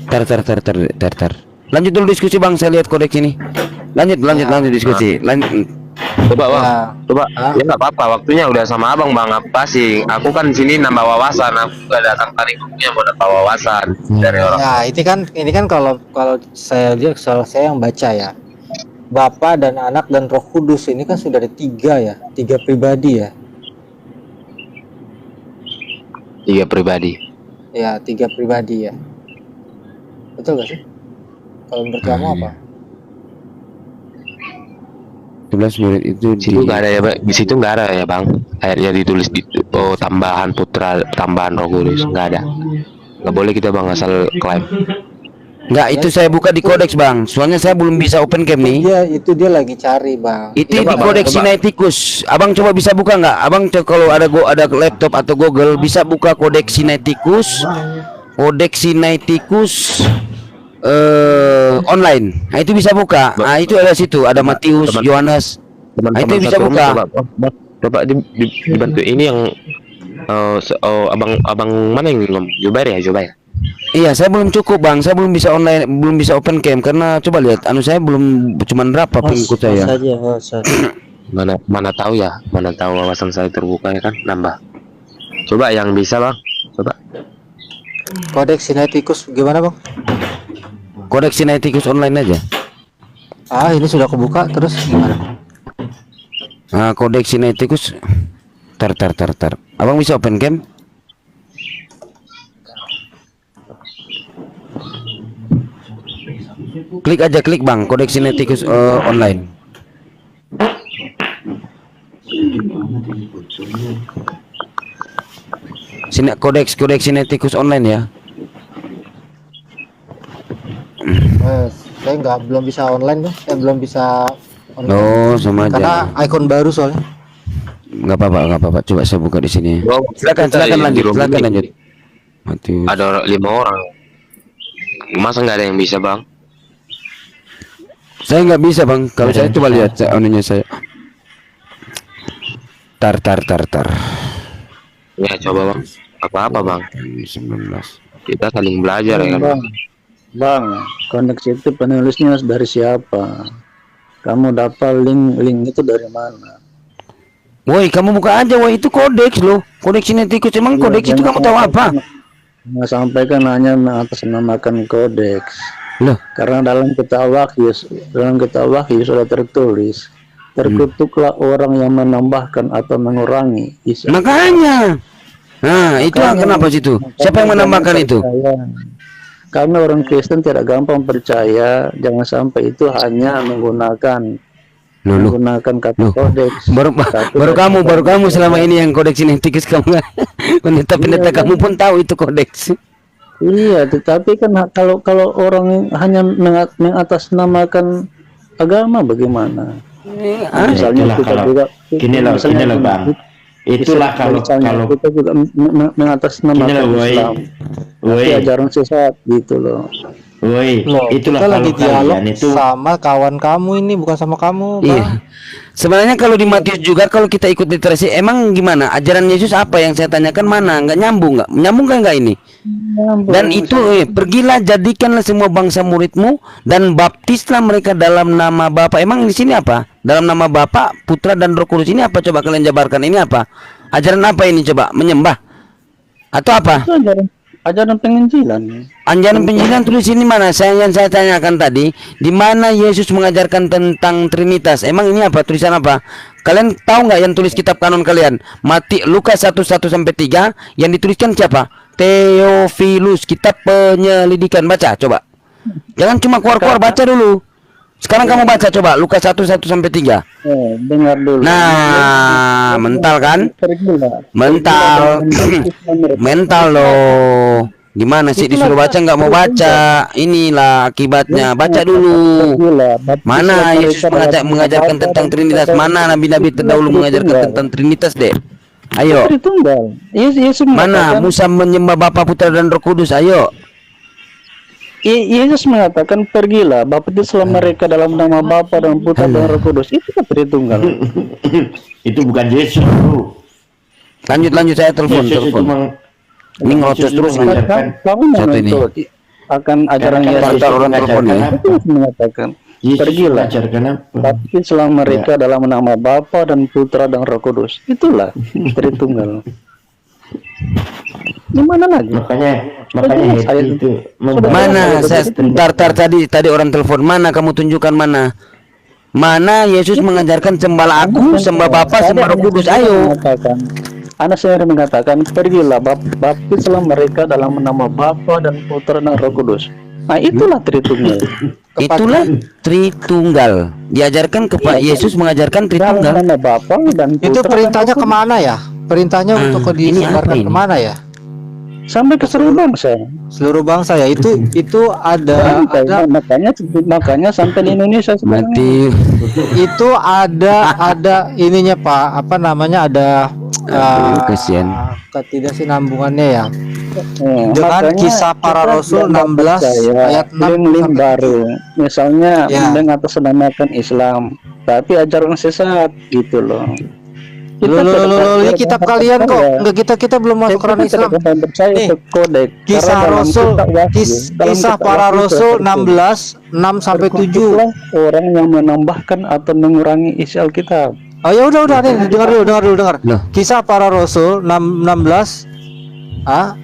Tar. Lanjut dulu diskusi bang, saya lihat kodeks ini. Lanjut diskusi. Lanjut. Coba bang, Ya. coba. Ya nggak apa-apa, waktunya udah sama abang bang. Apa sih? Aku kan di sini nambah wawasan. Aku nggak datang tadi bukunya mau nambah wawasan dari orang. Ya, ini kan kalau saya lihat soal saya yang baca ya. Bapa dan Anak dan Roh Kudus ini kan sudah ada 3 ya, 3 pribadi ya. 3 pribadi. Ya, 3 pribadi ya. Betul gak sih? Kalau menurut kamu apa? 11 murid itu Di situ nggak ada ya, Bang. Di situ nggak ada ya bang. Akhirnya ditulis di tambahan putra, tambahan Roh Kudus, nggak ada. Nggak boleh kita bang asal klaim. Nggak, itu saya buka di kodeks bang. Soalnya saya belum bisa open cam nih. Itu dia lagi cari bang. Itu Coba, di Bang, kodeks coba. Sinaiticus. Abang coba bisa buka nggak? Abang kalau ada laptop atau Google bisa buka kodeks Sinaiticus. Kodeks Sinaiticus online. Nah itu bisa buka. Nah itu ada situ. Ada Matius, Teman- Yohanes. Nah Teman-teman itu bisa satu rumah, buka. coba dibantu ini yang abang mana yang ngomong? Jubair ya, Jubair. Iya, saya belum cukup bang. Saya belum bisa online, belum bisa open cam karena coba lihat. Saya belum cuman berapa pengikut saya. Mana tahu ya, mana tahu wawasan saya terbuka ya kan, nambah. Coba yang bisa bang, coba. Kodeks Sinaiticus gimana bang? Kodeks Sinaiticus online aja. Ini sudah kebuka, terus gimana? Nah, kodeks Sinaiticus. Tar. Abang bisa open cam? Klik bang, kodeks Sinaiticus online. Kodeks Sinaiticus online ya. Saya belum bisa online bang. Belum bisa online. Oh, sama Karena aja. icon baru soalnya. Nggak apa-apa. Coba saya buka di sini. Silakan lanjut. Matius. Ada 5 orang. Masa nggak ada yang bisa bang? Saya nggak bisa bang. Kalau saya coba lihat anunya saya. Tar. Ya coba bang. Apa bang? 19. Kita saling belajar ya kan. Bang, koneksi itu penulisnya dari siapa? Kamu dapat link itu dari mana? Woi, kamu buka aja, woi, itu kodeks loh. Kodeks Sinaiticus, emang kodeks itu kamu tahu apa? Nggak sampaikan hanya mengatasnamakan kodeks. Loh, Karena dalam kitab Wahyu sudah tertulis, terkutuklah orang yang menambahkan atau mengurangi isi. makanya. Nah, itu kenapa situ? Siapa yang menambahkan itu? Karena orang Kristen tidak gampang percaya, jangan sampai itu hanya menggunakan Loh. kata kodeks. Baru kamu selama ini yang kodeks Sinaiticus kamu. Pendeta kamu pun tahu itu kodeks. Iya, tetapi kan kalau orang hanya mengatasnamakan agama bagaimana? Misalnya kita juga Gini loh bang. Itulah kalau kita juga mengatasnamakan Islam, tapi ajaran sesat gitu loh. Woi, Loh, itulah kita kalau lagi dialog kalian itu sama kawan kamu ini, bukan sama kamu, Bang. Iya. Sebenarnya kalau di Matius juga kalau kita ikut literasi, emang gimana? Ajaran Yesus apa yang saya tanyakan mana? Nggak nyambung nggak? Menyambung kan nggak ini? Dan itu pergilah jadikanlah semua bangsa muridmu dan baptislah mereka dalam nama Bapa. Emang di sini apa? Dalam nama Bapa, Putra dan Roh Kudus ini apa? Coba kalian jabarkan ini apa? Ajaran apa ini coba? Menyembah atau apa? Itu ajaran penginjilan. Ajaran penjelasan tulis ini mana? Yang saya tanyakan tadi, di mana Yesus mengajarkan tentang Trinitas? Emang ini apa? Tulisan apa? Kalian tahu nggak yang tulis kitab kanon kalian? Lukas 1:1-3 yang dituliskan siapa? Theophilus, kitab penyelidikan. Baca coba. Jangan cuma keluar-keluar, baca dulu. Sekarang kamu baca coba Lukas 1:1-3. Dengar dulu. Nah, mental kan? Pergilah. Mental. Mental loh. Gimana sih disuruh baca nggak mau baca? Inilah akibatnya. Baca dulu. Mana Yesus mengajarkan tentang Trinitas? Mana nabi-nabi terdahulu mengajarkan tentang Trinitas, Dek? Ayo. Tritunggal. Yesus Mana mengatakan, Musa menyembah Bapa, Putra dan Roh Kudus? Ayo. Yesus mengatakan pergilah, baptislah mereka dalam nama Bapa dan Putra dan Roh Kudus. Itu kan Tritunggal. itu bukan Yesus, bro. Lanjut saya telepon. Yesus itu Ini ngelocos terus ini. Kamu Satu ini. menuntut akan ajaran Karena Yesus. Pantar orang telepon ya. Itu Yesus mengatakan Yesus pergilah, mengajarkan apa? baptislah mereka dalam nama Bapa dan Putra dan Roh Kudus. Itulah Tritunggal. Gimana lagi? Makanya Saya itu Mana saya tadi orang telepon. Mana kamu tunjukkan mana? Mana Yesus mengajarkan sembahlah aku, sembah Bapa, sembah Roh Kudus. Ayo. Anak saya mengatakan pergilah, baptislah mereka dalam nama Bapa dan Putra dan Roh Kudus. Nah, itulah Tritunggal. Itulah Tritunggal. Diajarkan kepada Yesus mengajarkan Dalam Tritunggal. nama Bapa dan Putra Itu dan perintahnya Roh Kudus. kemana ya? Perintahnya untuk ini apa disebarkan ini? kemana ya? Sampai ke seluruh bangsa. Seluruh bangsa ya. Itu ada Makanya sampai di Indonesia sekarang. Mati. itu ada ininya Pak, apa namanya, ada Kasihan. ketidaksinambungannya ya. Dengan Makanya kisah para kita rasul jangan 16 percaya ayat 6 link sampai baru. Misalnya Ya. mengatasnamakan Islam, tapi ajaran sesat gitu loh. Loh, ini kitab kalian kok. Enggak, kita belum masuk ke ranah Islam. Percaya Nih, ke kodek. Kisah Karena dalam Rasul, kitab Wahyu, dalam kisah kitab para Wahyu rasul tertulis, 16 6 sampai 7. "Berkutiklah orang yang menambahkan atau mengurangi isi Alkitab." Oh ya udah nih, dengar dulu. Loh. Kisah para rasul 16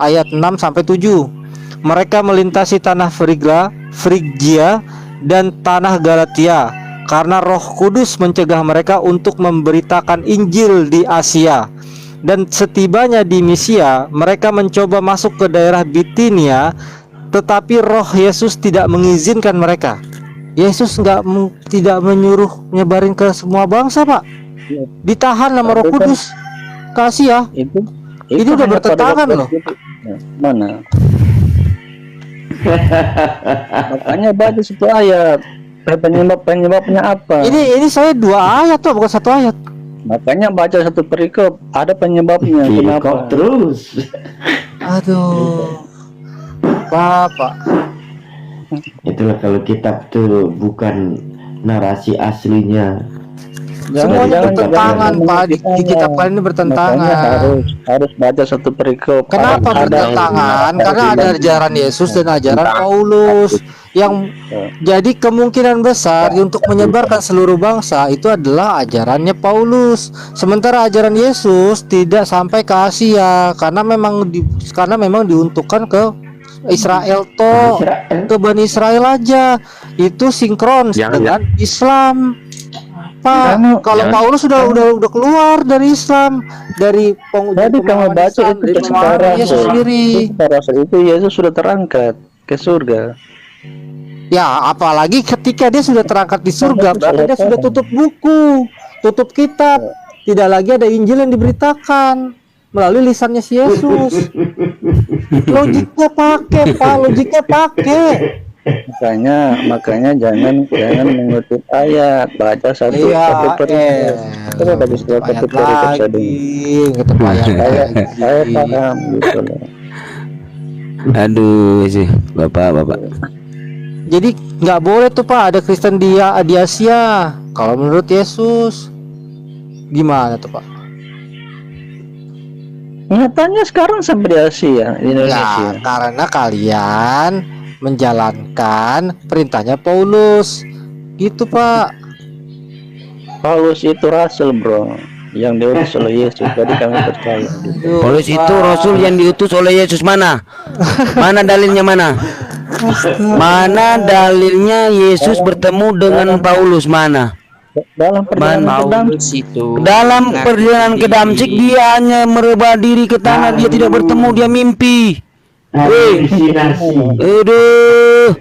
ayat 6 sampai 7. Mereka melintasi tanah Frigia dan tanah Galatia karena Roh Kudus mencegah mereka untuk memberitakan Injil di Asia. Dan setibanya di Misia, mereka mencoba masuk ke daerah Bitinia, tetapi Roh Yesus tidak mengizinkan mereka. Yesus tidak menyuruh nyebarin ke semua bangsa, Pak. Ditahan sama Roh Kudus ke Asia. Ini udah hanya bertentangan pada loh. waktu itu. Mana? Makanya baca satu ayat. Penyebabnya apa? Ini saya 2 ayat tuh, bukan 1 ayat. Makanya baca satu perikop, ada penyebabnya. Kenapa? Kok terus? Aduh, Bapak. Itulah kalau kitab tuh bukan narasi aslinya. Semuanya bertentangan, Pak. Di kitab kalian ini bertentangan. Makanya harus baca satu perikop. Kenapa bertentangan? Karena ada ajaran Yesus dan ajaran Paulus yang jadi kemungkinan besar untuk menyebarkan seluruh bangsa itu adalah ajarannya Paulus. Sementara ajaran Yesus tidak sampai ke Asia karena memang diuntukkan ke Israel toh, ke Bani Israel aja. Itu sinkron dengan Islam. Pak, kalau Paulus sudah keluar dari Islam, dari Jadi kamu baca itu dari secara Yesus sendiri. itu Yesus sudah terangkat ke surga. Ya, apalagi ketika dia sudah terangkat di surga, berarti dia sudah tutup buku, tutup kitab. Tidak lagi ada Injil yang diberitakan melalui lisannya si Yesus. Logiknya pakai, Pak, logiknya pakai. Makanya jangan mengutip ayat, baca satu perikop. Coba baca satu perikop tadi. Saya paham gitu loh. Aduh sih, Bapak. Jadi nggak boleh tuh Pak ada Kristen di Asia. Kalau menurut Yesus gimana tuh Pak? Nyatanya sekarang sampai di Asia, di Ya, Indonesia. karena kalian menjalankan perintahnya Paulus. Gitu Pak. Paulus itu rasul, bro, yang diutus oleh Yesus. Jadi kami percaya. Aduh, Paulus itu Pak. rasul yang diutus oleh Yesus. Mana? Mana dalilnya mana? Mana dalilnya Yesus bertemu dengan Paulus? Mana? Dalam perjalanan ke Damsik. Paulus itu Dalam perjalanan ke Damsik dia hanya merebah diri ke tanah, dia tidak bertemu, dia mimpi. Halusinasi. Aduh,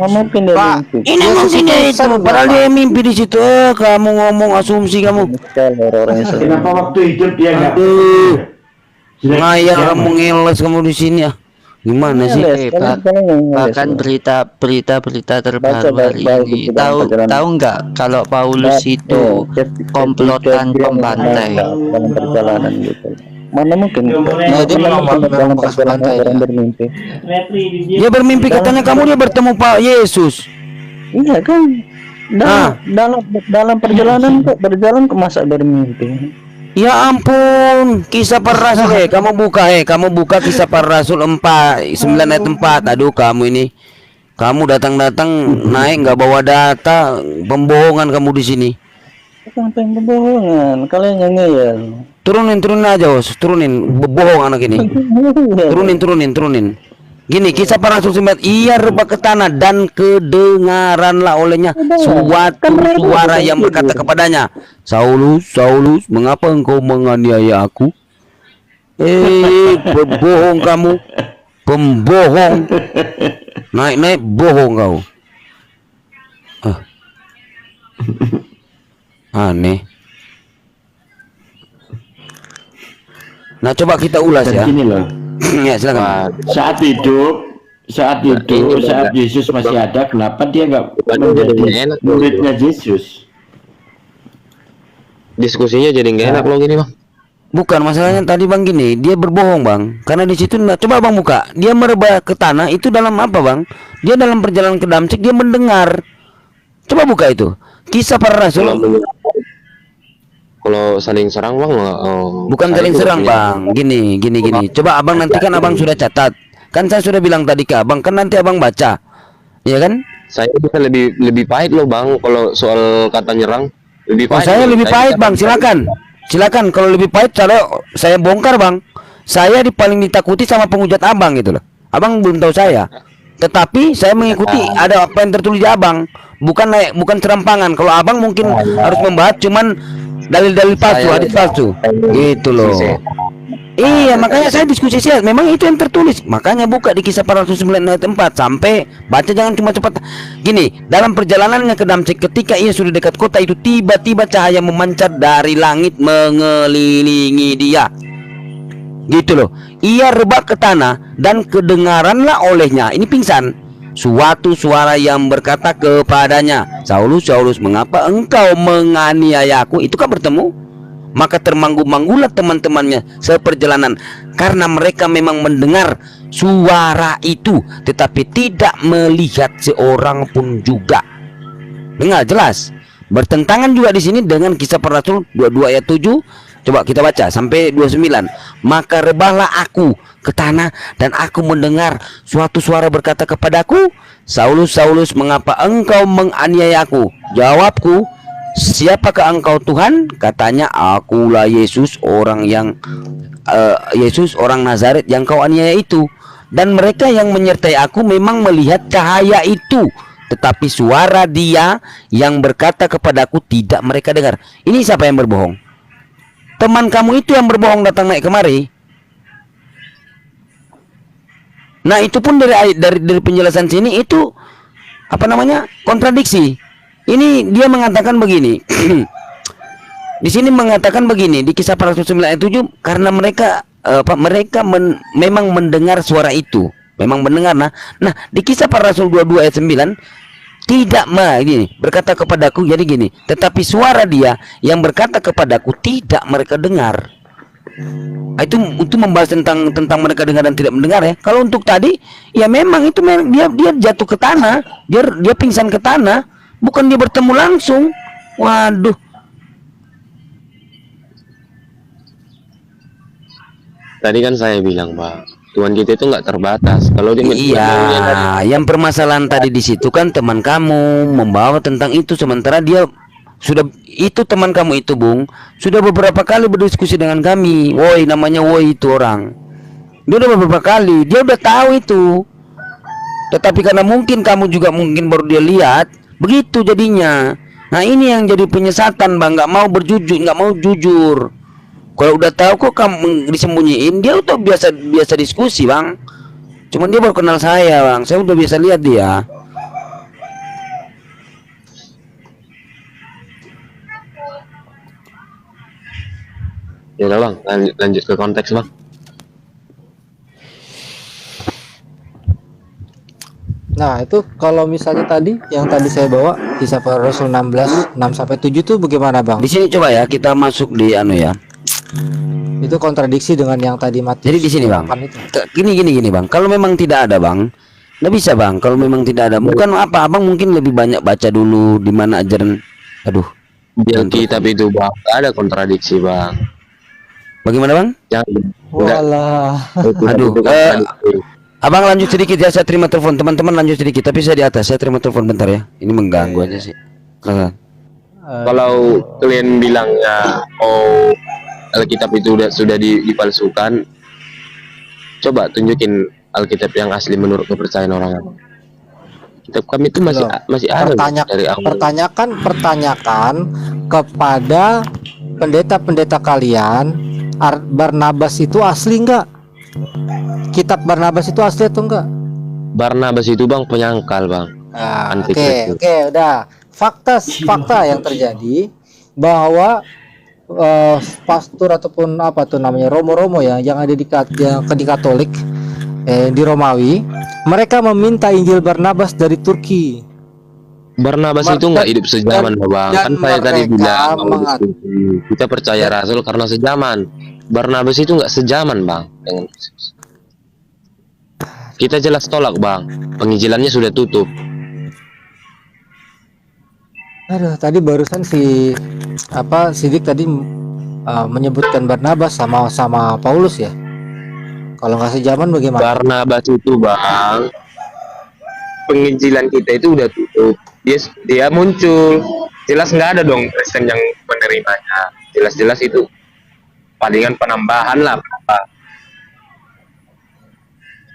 Mungkin dia Pak, mimpi. ini mungkin dia itu, padahal dia mimpi di situ. Kamu ngomong asumsi kamu. Sekali orang Islam. Kenapa waktu hidup dia nggak? Aduh, Sudah ngayal kiamat. kamu ngeles kamu di sini ya. Gimana sih? bahkan berita terbaru hari baik ini itu dalam tahu perjalanan. tahu nggak kalau Paulus itu komplotan pembantai. dalam perjalanan gitu. Mana mungkin? Nah, dia memang dalam bekas perjalanan bantai, orang ya. bermimpi. Dia bermimpi katanya kamu dia bertemu Pak Yesus. Iya kan? Dalam perjalanan kok berjalan ke masa bermimpi. Ya ampun, kisah para rasul kamu buka kisah para rasul 9 ayat 4. Aduh kamu ini, kamu datang-datang naik nggak bawa data, pembohongan kamu di sini. Sampai kebohongan, kalian yang ngeyel. Turunin aja, Bos. Turunin, bohong anak ini. Turunin. Gini, kisah para rasul 9, ia rebah ke tanah dan kedengaranlah olehnya suatu suara yang berkata kepadanya, Saulus, Saulus, mengapa engkau menganiaya aku? Pembohong kamu, pembohong. Naik bohong kau. Aneh. Nah, coba kita ulas ya. Dan gini loh, Ya, silakan. saat hidup saat Yesus masih ada, kenapa dia nggak menjadi enak. muridnya Yesus? Diskusinya jadi nggak enak loh gini bang. Bukan masalahnya tadi bang gini, dia berbohong bang, karena di situ coba bang buka, dia merebah ke tanah itu dalam apa bang? Dia dalam perjalanan ke Damsik dia mendengar. Coba buka itu, kisah para rasul. Kalau saling serang bang, Bukan saling serang bang, gini. Coba abang nanti kan abang sudah catat, kan saya sudah bilang tadi ke abang, kan nanti abang baca, ya kan? Saya bisa lebih pahit loh bang, kalau soal kata nyerang lebih Oh, pahit. saya lebih pahit bang, kata- silakan kalau lebih pahit saya bongkar bang. Saya paling ditakuti sama penghujat abang gitu loh. Abang belum tahu saya, tetapi saya mengikuti ada apa yang tertulis di abang, bukan serampangan. Kalau abang mungkin harus membahas cuman dalil-dalil palsu, hadis palsu, gitu loh. Iya, makanya saya diskusi sih. Memang itu yang tertulis. Makanya buka di kisah para rasul 9 ayat 4 sampai baca, jangan cuma cepat. Gini, dalam perjalanannya ke Damsik ketika ia sudah dekat kota itu, tiba-tiba cahaya memancar dari langit mengelilingi dia. Gitu loh. Ia rebah ke tanah dan kedengaranlah olehnya. Ini pingsan. Suatu suara yang berkata kepadanya, Saulus, Saulus, mengapa engkau menganiaya aku? Itu kan bertemu. Maka termanggu-manggulah teman-temannya seperjalanan, karena mereka memang mendengar suara itu, tetapi tidak melihat seorang pun juga. Dengar jelas. Bertentangan juga di sini dengan kisah para rasul 22 ayat 7. Coba kita baca sampai 29. Maka rebahlah aku ke tanah dan aku mendengar suatu suara berkata kepadaku, Saulus, Saulus, mengapa engkau menganiaya aku? Jawabku, siapakah engkau Tuhan? Katanya, akulah Yesus orang Nazaret yang kau aniaya itu. Dan mereka yang menyertai aku memang melihat cahaya itu, tetapi suara dia yang berkata kepadaku tidak mereka dengar. Ini siapa yang berbohong? Teman kamu itu yang berbohong datang naik kemari. Nah, itu pun dari penjelasan sini itu apa namanya? Kontradiksi. Ini dia mengatakan begini. Di sini mengatakan begini di kisah para rasul 9 ayat 7, karena mereka memang mendengar suara itu. Memang mendengar. Nah, di kisah para rasul 22 ayat 9 tidak gini, berkata kepadaku, jadi gini, tetapi suara dia yang berkata kepadaku tidak mereka dengar. Nah, itu membahas tentang mereka dengar dan tidak mendengar ya. Kalau untuk tadi, ya memang itu dia jatuh ke tanah, dia pingsan ke tanah, bukan dia bertemu langsung. Waduh. Tadi kan saya bilang, Bang, Tuhan kita itu nggak terbatas. Kalau dia Iya, yang permasalahan tadi di situ kan teman kamu membawa tentang itu, sementara dia sudah, itu teman kamu itu, Bung, sudah beberapa kali berdiskusi dengan kami. Woi, namanya Woi itu orang. Dia udah beberapa kali, dia udah tahu itu. Tetapi karena mungkin kamu juga mungkin baru dia lihat, begitu jadinya. Nah, ini yang jadi penyesatan, Bang, nggak mau jujur. Kalau udah tahu kok kamu disembunyiin, dia udah biasa diskusi, Bang. Cuman dia baru kenal saya, Bang. Saya udah biasa lihat dia. Ya udah, Bang, lanjut ke konteks, Bang. Nah, itu kalau misalnya tadi yang tadi saya bawa Kisah Para Rasul 16 6 sampai 7 tuh bagaimana, Bang? Di sini coba ya kita masuk di ya. Itu kontradiksi dengan yang tadi Matius. Jadi di sini, Bang. 8 itu. Gini, Bang. Kalau memang tidak ada, Bang, nggak bisa, Bang. Kalau memang tidak ada, bukan apa, Abang mungkin lebih banyak baca dulu di mana ajaran. Aduh. Di Alkitab itu, Bang, nggak ada kontradiksi, Bang. Bagaimana, Bang? Jangan. Walah. Aduh. Abang lanjut sedikit ya, saya terima telepon. Teman-teman lanjut sedikit, tapi saya di atas. Saya terima telepon bentar ya. Ini mengganggu aja sih. Kalau kalian bilangnya, oh, Alkitab itu sudah dipalsukan, coba tunjukin Alkitab yang asli menurut kepercayaan orang. Kitab kami itu masih ada dari awal. Pertanyakan kepada pendeta-pendeta kalian, Barnabas itu asli enggak? Kitab Barnabas itu asli atau enggak? Barnabas itu, Bang, penyangkal, Bang. Oke, udah. Fakta yang terjadi bahwa pastor ataupun apa tuh namanya Romo ya yang ada di Katolik di Romawi, mereka meminta Injil Barnabas dari Turki. Barnabas itu nggak hidup sejaman, Bang. Kan saya tadi bilang kita percaya Rasul karena sejaman. Barnabas itu nggak sejaman, Bang, dengan Yesus. Kita jelas tolak, Bang. Penginjilannya sudah tutup. Aduh, tadi barusan Sidik tadi menyebutkan Barnabas sama Paulus ya. Kalau nggak sejaman bagaimana? Barnabas itu, Bang, penginjilan kita itu udah tutup. Dia muncul. Jelas nggak ada dong Kristen yang menerimanya. Jelas-jelas itu palingan penambahan lah,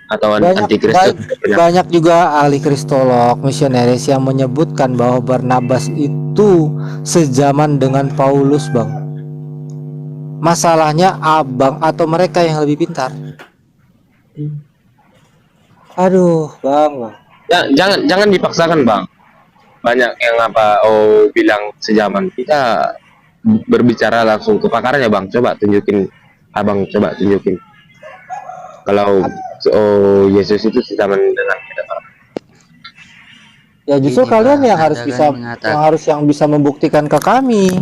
atau anti-Kristus. Banyak juga ahli kristolog, misionaris yang menyebutkan bahwa Barnabas itu sejaman dengan Paulus, Bang. Masalahnya abang atau mereka yang lebih pintar. Aduh, Bang. Ya, jangan dipaksakan, Bang. Banyak yang bilang sejaman. Kita berbicara langsung ke pakarnya, Bang. Coba tunjukin, Abang, coba tunjukin. Kalau Yesus itu sejaman dengan kita. Ya justru kalian yang harus bisa membuktikan ke kami.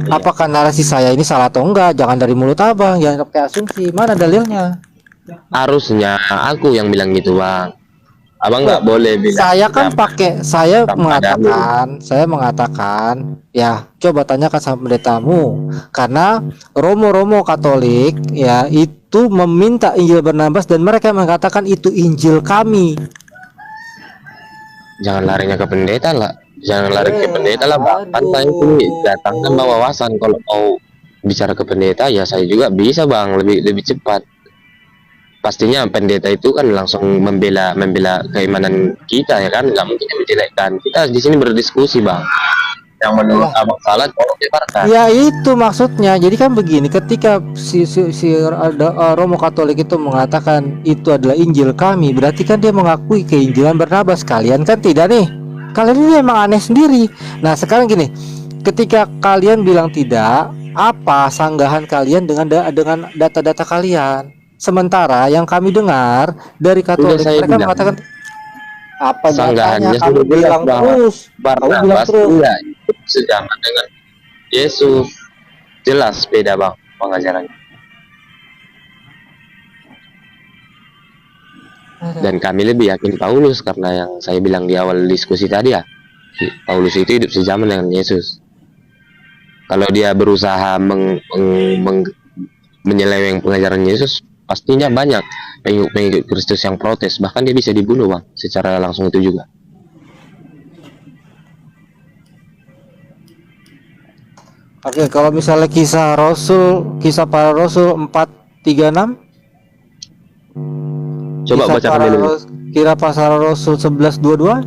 Apakah narasi saya ini salah atau enggak? Jangan dari mulut Abang, jangan pakai asumsi. Mana dalilnya? Harusnya aku yang bilang gitu, Bang. Abang nggak boleh bilang. Saya mengatakan, ya coba tanyakan sama pendetamu, karena Romo Katolik ya itu meminta Injil Barnabas dan mereka mengatakan itu Injil kami. Jangan larinya ke pendeta lah. Jangan lari ke pendeta lah, Bang. Kan saya itu datangkan wawasan. Kalau mau bicara ke pendeta, ya saya juga bisa, Bang, lebih cepat. Pastinya pendeta itu kan langsung membela keimanan kita, ya kan, nggak mungkin menjelekkan. Kita di sini berdiskusi, Bang. Yang menurut Abang salah, tolong dibenarkan. Ya itu maksudnya. Jadi kan begini, ketika si Romo Katolik itu mengatakan itu adalah Injil kami, berarti kan dia mengakui keinjilan Barnabas. Kalian kan tidak nih. Kalian ini emang aneh sendiri. Nah sekarang gini, ketika kalian bilang tidak, apa sanggahan kalian dengan data-data kalian? Sementara yang kami dengar dari Katolik, mereka mengatakan apa sanggahannya sudah bilang terus, Barnabas tidak sejaman dengan Yesus. Jelas beda, Bang, pengajarannya. Dan kami lebih yakin Paulus karena yang saya bilang di awal diskusi tadi ya, Paulus itu hidup sejaman dengan Yesus. Kalau dia berusaha menyeleweng pengajaran Yesus, pastinya banyak pengikut Kristus yang protes, bahkan dia bisa dibunuh bang, secara langsung itu juga. Oke, kalau misalnya kisah para Rasul 4:36, Coba bacakan dulu. Kisah para Rasul 11:22,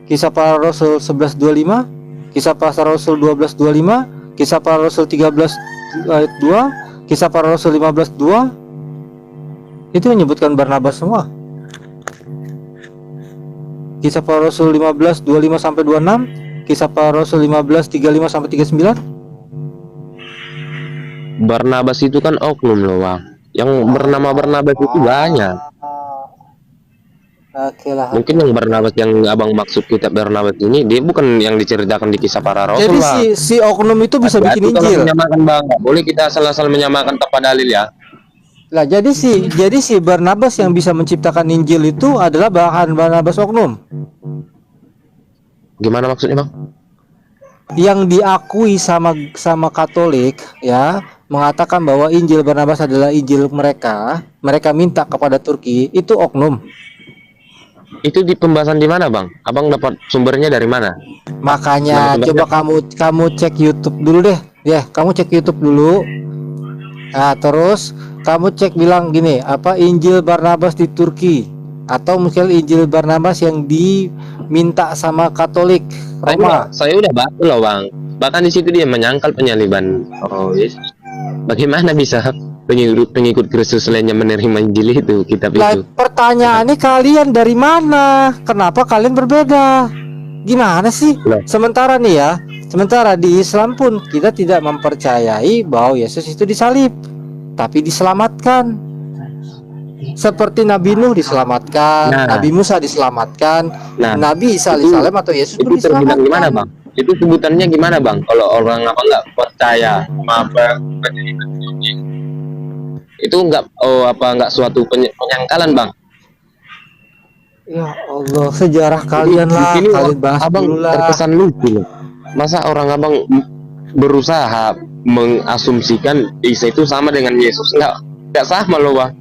Kisah para Rasul 11:25, Kisah para Rasul 12:25, Kisah para Rasul 13 ayat 2, Kisah para Rasul 15:2. Itu menyebutkan Barnabas semua. Kisah para Rasul 15:25 sampai 26, Kisah para Rasul 15:35 sampai 39. Barnabas itu kan oknum loh bang. Yang bernama Barnabas itu banyak. Oke lah. Mungkin yang Barnabas yang abang maksud kitab Barnabas ini, dia bukan yang diceritakan di Kisah Para Rasul. Jadi bang. si oknum itu bisa bikin Hati-hati kalau Injil. menyamakan bang. Nggak boleh kita salah-salah menyamakan tanpa dalil ya. Lah jadi si Barnabas yang bisa menciptakan Injil itu adalah bahan Barnabas oknum Gimana maksudnya bang? yang diakui sama Katolik ya, mengatakan bahwa Injil Barnabas adalah Injil mereka minta kepada Turki, itu oknum. Itu di pembahasan di mana bang? Abang dapat sumbernya dari mana? Makanya coba kamu cek YouTube dulu deh. Ya, kamu cek YouTube dulu. Nah, terus kamu cek bilang gini, apa Injil Barnabas di Turki, atau mungkin Injil Barnabas yang diminta sama Katolik Roma. Saya udah baca loh bang. Bahkan di situ dia menyangkal penyaliban. Oh yes. Bagaimana bisa pengikut Kristus lainnya menerima Injil itu, kitab Nah, itu? pertanyaannya kalian dari mana? Kenapa kalian berbeda? Gimana sih? Loh. Sementara nih ya, sementara di Islam pun kita tidak mempercayai bahwa Yesus itu disalib, tapi diselamatkan. Seperti Nabi Nuh diselamatkan, Nah. Nabi Musa diselamatkan, Nah, Nabi Isa itu- alaihissalam atau Yesus pun Itu terbilang diselamatkan. gimana bang? Itu sebutannya gimana bang? Kalau orang apa nggak percaya sama apa? Itu nggak suatu penyangkalan bang? Ya Allah, sejarah kalian Di lah, sini kalian bahas abang dulu lah. terkesan lucu loh. Masa orang abang berusaha mengasumsikan Isa itu sama dengan Yesus? Nggak sama loh bang.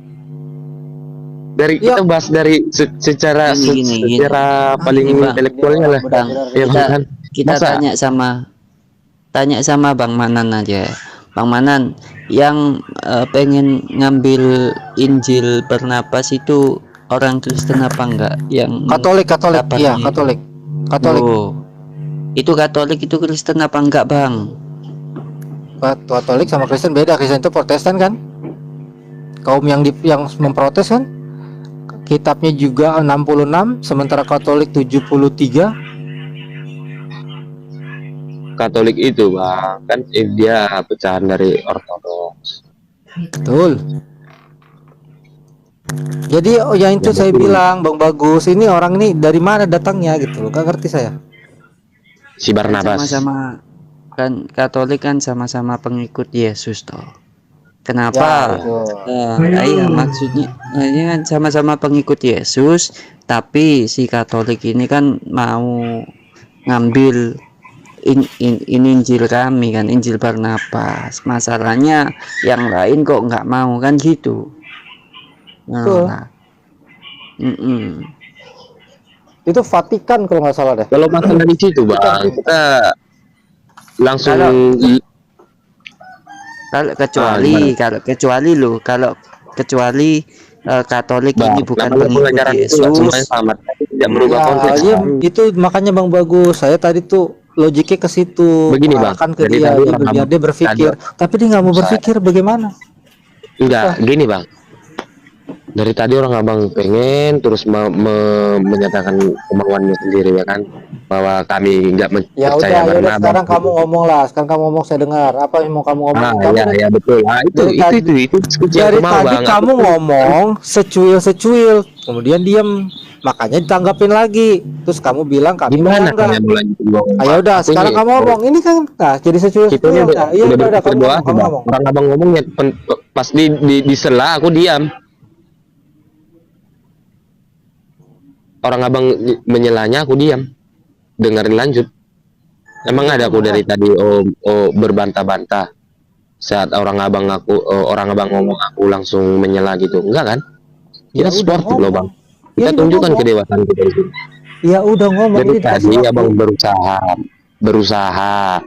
Dari Ya. kita bahas dari secara Gini. secara paling Gini, Bang. intelektualnya lah. Bang, Ya, kita kan? kita Masa? tanya sama Bang Manan aja. Bang Manan, yang pengen ngambil Injil Barnabas itu orang Kristen apa enggak? Yang Katolik, kabarnya iya itu? Katolik. Oh, itu Katolik itu Kristen apa enggak, Bang? Katolik sama Kristen beda. Kristen itu Protestan kan? Kaum yang memprotes kan? Kitabnya juga 66, sementara Katolik 73. Katolik itu bang, kan dia pecahan dari Ortodoks. Betul. Jadi yang itu Ya, saya betul. bilang, Bang Bagus, ini orang ini dari mana datangnya gitu loh. Gak ngerti saya. Si Barnabas. Sama-sama kan Katolik kan sama-sama pengikut Yesus toh. Ya, Kenapa? betul. Iya maksudnya ini kan sama-sama pengikut Yesus, tapi si Katolik ini kan mau ngambil ini Injil kami kan, Injil Barnabas. Masalahnya yang lain kok nggak mau kan gitu. Betul. Nah, mm-mm. Itu Vatikan kalau nggak salah deh. Kalau masalah di situ bang, kita langsung Kalau kecuali Katolik Bang, ini bukan namanya pengikut pengajaran itu nggak semuanya Yesus. sama, tapi tidak merubah konteks. Iya, itu makanya Bang Bagus, saya tadi tuh logiknya ke situ, Begini, Bang, mengarahkan ke dari dia, tadi biar orang dia berpikir, tapi dia nggak mau berpikir bagaimana? Enggak, gini bang. Dari tadi orang abang pengen terus menyatakan kemauannya sendiri ya kan, bahwa kami nggak Ya percaya udah, Barnabas. sekarang kamu ngomong lah, sekarang kamu ngomong saya dengar. Apa yang mau kamu ngomong? Kamu ya betul. Itu diskusi yang dari aku mau, tadi bang. kamu ngomong secuil, kemudian diam, makanya ditanggapin lagi. Terus kamu bilang kami Gimana melanggar. kalian mau lanjutin ngomong? Ayo udah, Aku sekarang ini- kamu ngomong. Ini kan nah, jadi secuil. Kita ini Nah, iya udah, berpikir kamu dua ngomong, sih, kamu Bang. ngomong. Orang abang ngomongnya pas di sela aku diam. orang abang menyelanya, aku diam, dengerin lanjut. Emang ada aku dari tadi berbantah-bantah saat orang abang ngomong aku langsung menyela gitu, enggak kan? Ya Kita udah sportif loh bang, ngomong. Ya kita udah tunjukkan ngomong. kedewasaan kita itu. Ya udah ngomong, Jadi ini dikasih tadi waktu. abang berusaha,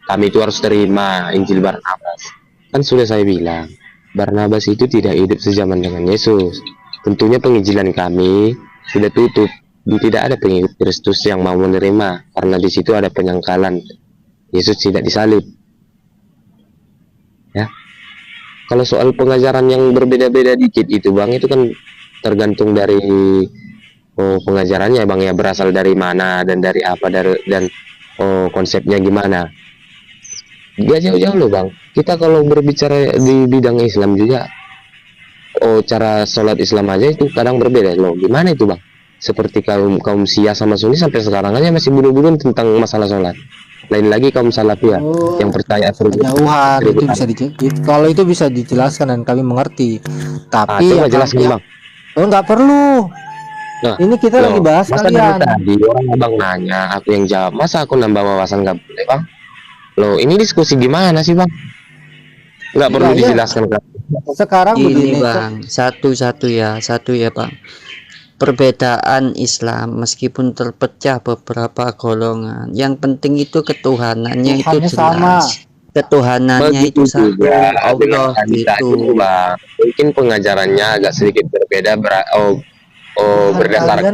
kami itu harus terima Injil Barnabas. Kan sudah saya bilang, Barnabas itu tidak hidup sezaman dengan Yesus. Tentunya penginjilan kami sudah tutup. Tidak ada pengikut Kristus yang mau menerima, karena di situ ada penyangkalan Yesus tidak disalib. Ya, kalau soal pengajaran yang berbeda-beda dikit itu bang, itu kan tergantung dari pengajarannya bang ya, berasal dari mana dan dari apa, dan konsepnya gimana. Gak jauh-jauh loh bang, kita kalau berbicara di bidang Islam juga, cara sholat Islam aja itu kadang berbeda loh. Gimana itu bang? Seperti kaum Syiah sama Sunni sampai sekarang aja masih bunuh-bunuh tentang masalah sholat. Lain lagi kaum Salafiyah yang percaya Jauhan itu bisa kalau itu bisa dijelaskan dan kami mengerti. Tapi coba jelaskan bang. Oh nggak perlu. Nah, ini kita lagi bahas masa kalian. Tadi orang abang nanya, aku yang jawab. Masa aku nambah wawasan nggak boleh bang? Loh, ini diskusi gimana sih bang? Nggak perlu dijelaskan kan? Sekarang Ini begini, bang, satu ya bang. Perbedaan Islam meskipun terpecah beberapa golongan, yang penting itu ketuhanannya itu jelas. Sama. Ketuhanannya begitu itu satu, Allah itu. Bang. Mungkin pengajarannya agak sedikit berbeda, berdasarkan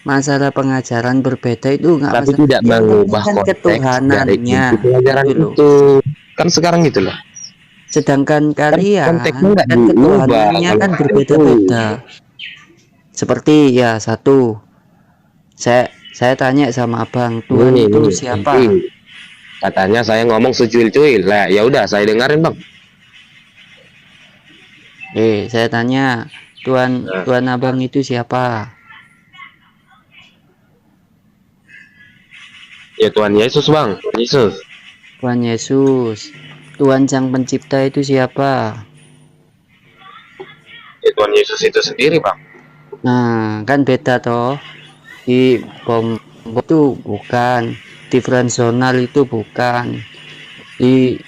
masalah pengajaran berbeda itu nggak tapi tidak mengubah kan konteks ketuhanannya dari pengajaran itu. Kan sekarang gitu loh. Sedangkan kalian konteksnya kan ketuhanannya kan berbeda-beda. Seperti ya satu, saya tanya sama abang, Tuhan itu siapa? Katanya saya ngomong secuil-cuil lah, ya udah saya dengerin bang. Saya tanya, Tuhan abang itu siapa? Ya Tuhan Yesus bang, Yesus. Tuhan Yesus. Tuhan Sang Pencipta itu siapa? Ya Tuhan Yesus itu sendiri bang. Nah, kan beda toh. Di bom itu bukan, di transnasional itu bukan, di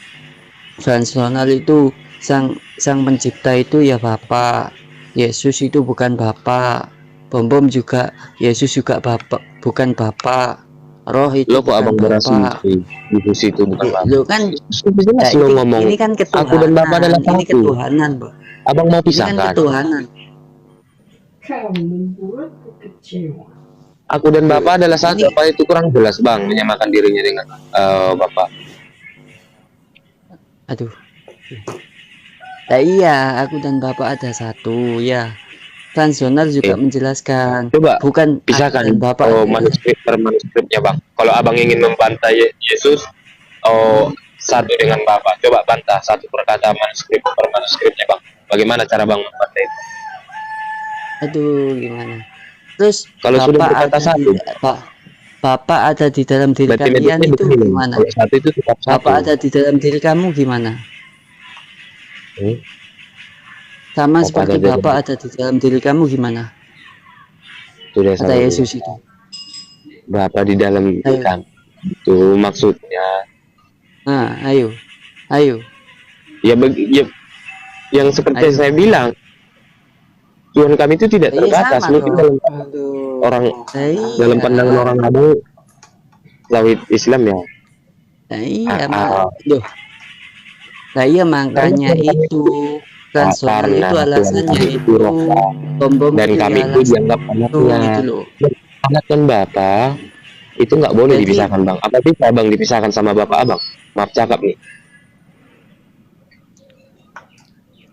transnasional itu sang pencipta itu ya Bapak. Yesus itu bukan Bapak. Bom juga Yesus juga Bapak, bukan Bapak. Roh itu lo kok abang berasumsi Yesus itu bukan Bapak? Lo kan lo ngomong ini kan ketuhanan. Aku dan Bapak adalah ini satu. ketuhanan, Bang. Abang mau Ini kan pisahkan? ketuhanan. Aku dan Bapak adalah satu. Apa itu kurang jelas bang, menyamakan dirinya dengan Bapak? Aduh. Nah, iya, aku dan Bapak ada satu ya. Transnasional juga menjelaskan. Coba bukan pisahkan Bapak manuskrip per manuskripnya bang. Kalau abang ingin membantah Yesus satu dengan Bapak, coba bantah satu perkataan manuskrip per manuskripnya bang. Bagaimana cara bang membantah itu? Aduh, gimana? Terus kalau sudah berkata satu, Bapak ada di dalam diri kalian itu gimana? Kalau satu itu tetap satu. Bapak ada di dalam diri kamu gimana? Sama seperti Bapak ada di dalam diri kamu gimana? Sudah ada Yesus itu. Bapak di dalam diri kamu itu maksudnya. Nah, ayo. Ya, yang seperti saya bilang, Tuhan kami itu tidak terbatas. Mungkin dalam orang dalam pandangan orang abang Lawit Islam ya. Iya makanya itu transnasional itu alasannya itu bom dan kami itu dianggap anaknya. Anak dan Bapak itu nggak boleh dipisahkan bang. Apa bisa abang dipisahkan sama Bapak abang? Maaf cakap nih.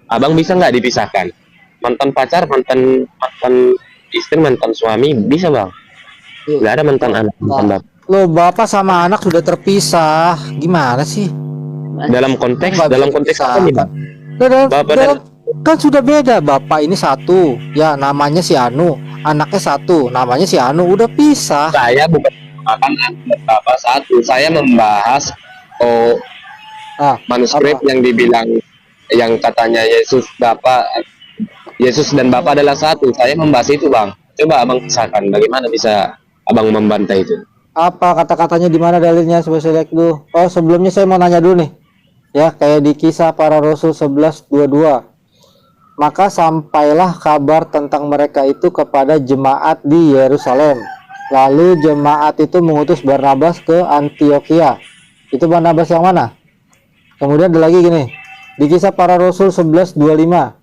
Abang bisa nggak dipisahkan? Mantan pacar, mantan istri, mantan suami bisa bang? Nggak ada mantan anak, mantan bapak. Lo bapak sama anak sudah terpisah, gimana sih? Dalam konteks apa nih bang? Kan sudah beda. Bapak ini satu, ya namanya si Anu, anaknya satu, namanya si Anu, udah pisah. Saya bukan akan bapak satu. Saya membahas manuskrip yang dibilang yang katanya Yesus Bapak Yesus dan Bapa adalah satu. Saya membahas itu, Bang. Coba Abang pisahkan bagaimana bisa Abang membantah itu. Apa kata-katanya, di mana dalilnya? Coba saya lihat dulu. Oh, sebelumnya saya mau nanya dulu nih. Ya, kayak di Kisah Para Rasul 11:22. Maka sampailah kabar tentang mereka itu kepada jemaat di Yerusalem. Lalu jemaat itu mengutus Barnabas ke Antiokhia. Itu Barnabas yang mana? Kemudian ada lagi gini. Di Kisah Para Rasul 11:25.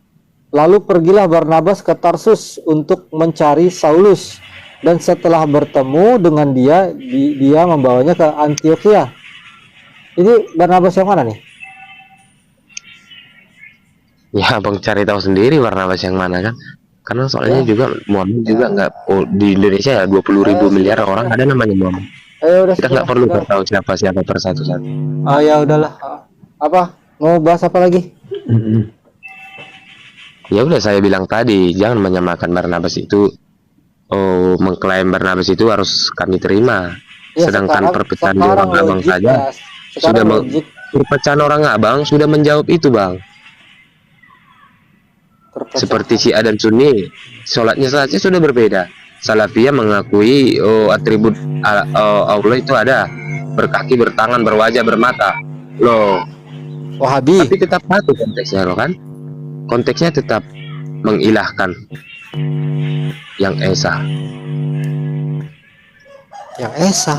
Lalu pergilah Barnabas ke Tarsus untuk mencari Saulus. Dan setelah bertemu dengan dia membawanya ke Antiokhia. Ini Barnabas yang mana nih? Ya, Abang cari tahu sendiri Barnabas yang mana kan. Karena soalnya juga Muhammad juga nggak, di Indonesia ya 20.000 miliar orang ada namanya Muhammad. Udah, Kita nggak perlu tahu siapa persatu-satu. Oh ya udahlah. Apa? Mau bahas apa lagi? Ya udah, saya bilang tadi jangan menyamakan Barnabas itu. Mengklaim Barnabas itu harus kami terima. Ya, Sedangkan perpecahan sekarang orang Abang logik, saja ya. Sekarang logik. perpecahan orang Abang sudah menjawab itu, Bang. Seperti Syiah dan Sunni, sholatnya saja sudah berbeda. Salafiyah mengakui atribut Allah itu ada, berkaki, bertangan, berwajah, bermata. Loh, Wahabi. tapi tetap satu konteksnya loh kan. Konteksnya tetap mengilahkan yang esa. Yang Esa.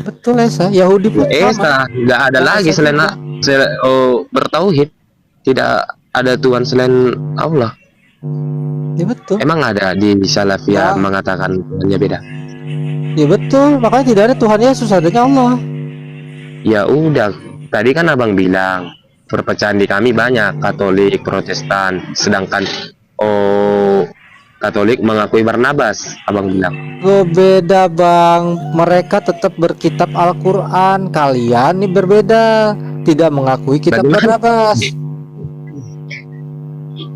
Betul Esa. Yahudi pun Esa, nggak ada lagi selain bertauhid. Tidak ada Tuhan selain Allah. Ya betul. Emang ada di Salafiyah Ya. mengatakan Tuhannya beda? Ya betul. Makanya tidak ada Tuhan Yesus, adanya Allah. Ya udah, tadi kan Abang bilang perpecahan di kami banyak, Katolik, Protestan, sedangkan Katolik mengakui Barnabas, Abang bilang. Berbeda Bang. Mereka tetap berkitab Al-Quran. Kalian nih berbeda. Tidak mengakui kitab Bagaimana? Barnabas.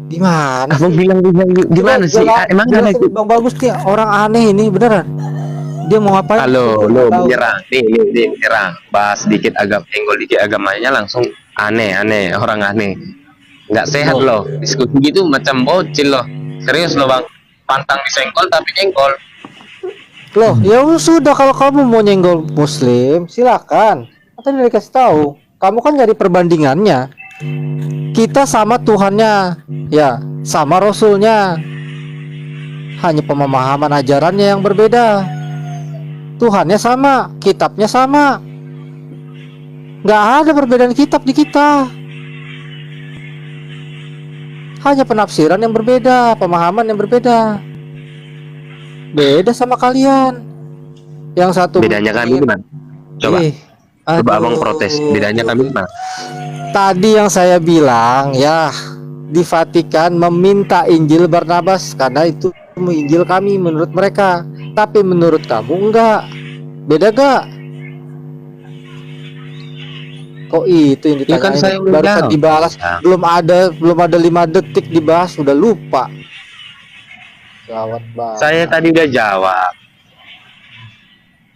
Gimana? Abang bilang gimana sih? Emang ada Jelasin, Bang Bagus nih orang aneh ini beneran. Dia mau ngapain? Halo, Saya lo nggak tahu. menyerang, nih menyerang. Bahas sedikit senggol dikit agamanya langsung aneh orang aneh. Nggak sehat loh. Diskusi gitu macam bocil loh. Serius loh Bang. Pantang disenggol tapi nyenggol. Loh, ya sudah, kalau kamu mau nyenggol Muslim, silakan. Tadi udah dikasih tahu. Kamu kan nyari perbandingannya. Kita sama Tuhannya, ya, sama Rasulnya. Hanya pemahaman ajarannya yang berbeda. Tuhannya sama, kitabnya sama. Nggak ada perbedaan kitab di kita. Hanya penafsiran yang berbeda, pemahaman yang berbeda. Beda sama kalian. Yang satu Bedanya kami gimana? Coba. Coba Abang aduh. protes. Bedanya kami gimana? Tadi yang saya bilang ya, di Vatikan meminta Injil Barnabas karena itu Injil kami menurut mereka. Tapi menurut kamu enggak. Beda gak? Kok itu yang Ya ditanyain? kan saya udah Barusan jawab. dibalas. Ya. Belum ada 5 detik dibahas sudah lupa. Gawat banget. Saya tadi udah jawab.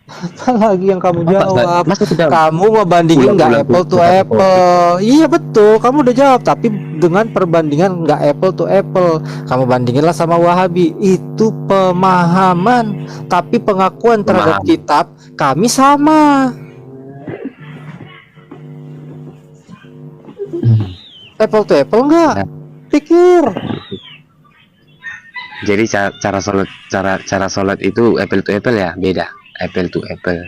Apa lagi yang kamu jawab? Masa kita Kamu ngebandingin nggak Ulang-ulang apple to tuh, apple. Iya betul, kamu udah jawab. Tapi dengan perbandingan nggak apple to apple. Kamu bandinginlah sama Wahabi. Itu pemahaman. Tapi pengakuan terhadap Pemahaman. kitab kami sama. Apple to apple nggak? Ya. Pikir. Jadi cara sholat itu apple to apple ya, beda. Apple to apple.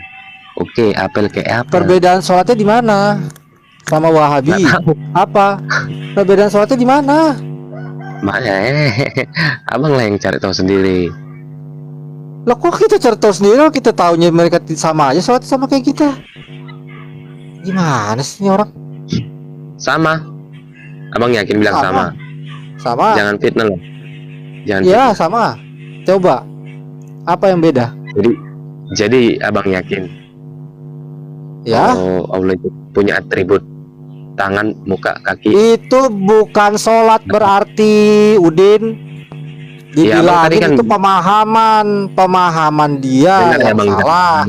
Oke, apple ke apple. Perbedaan sholatnya di mana? Sama Wahabi. Nggak tahu. Apa? Perbedaan sholatnya di mana? Makanya Abang lah yang cari tahu sendiri. Lah kok kita cari tahu sendiri, kita taunya mereka sama aja sholat sama kayak kita. Gimana sih ini orang? Sama. Abang yakin bilang sama. Sama. Jangan fitnah loh. Jangan Ya sama. Coba. Apa yang beda? Jadi Abang yakin Ya. Allah itu punya atribut tangan, muka, kaki. Itu bukan sholat berarti, Udin. Ya, Abang tadi Dibilangin kan itu pemahaman dia dengar ya yang Bang salah. Jamal.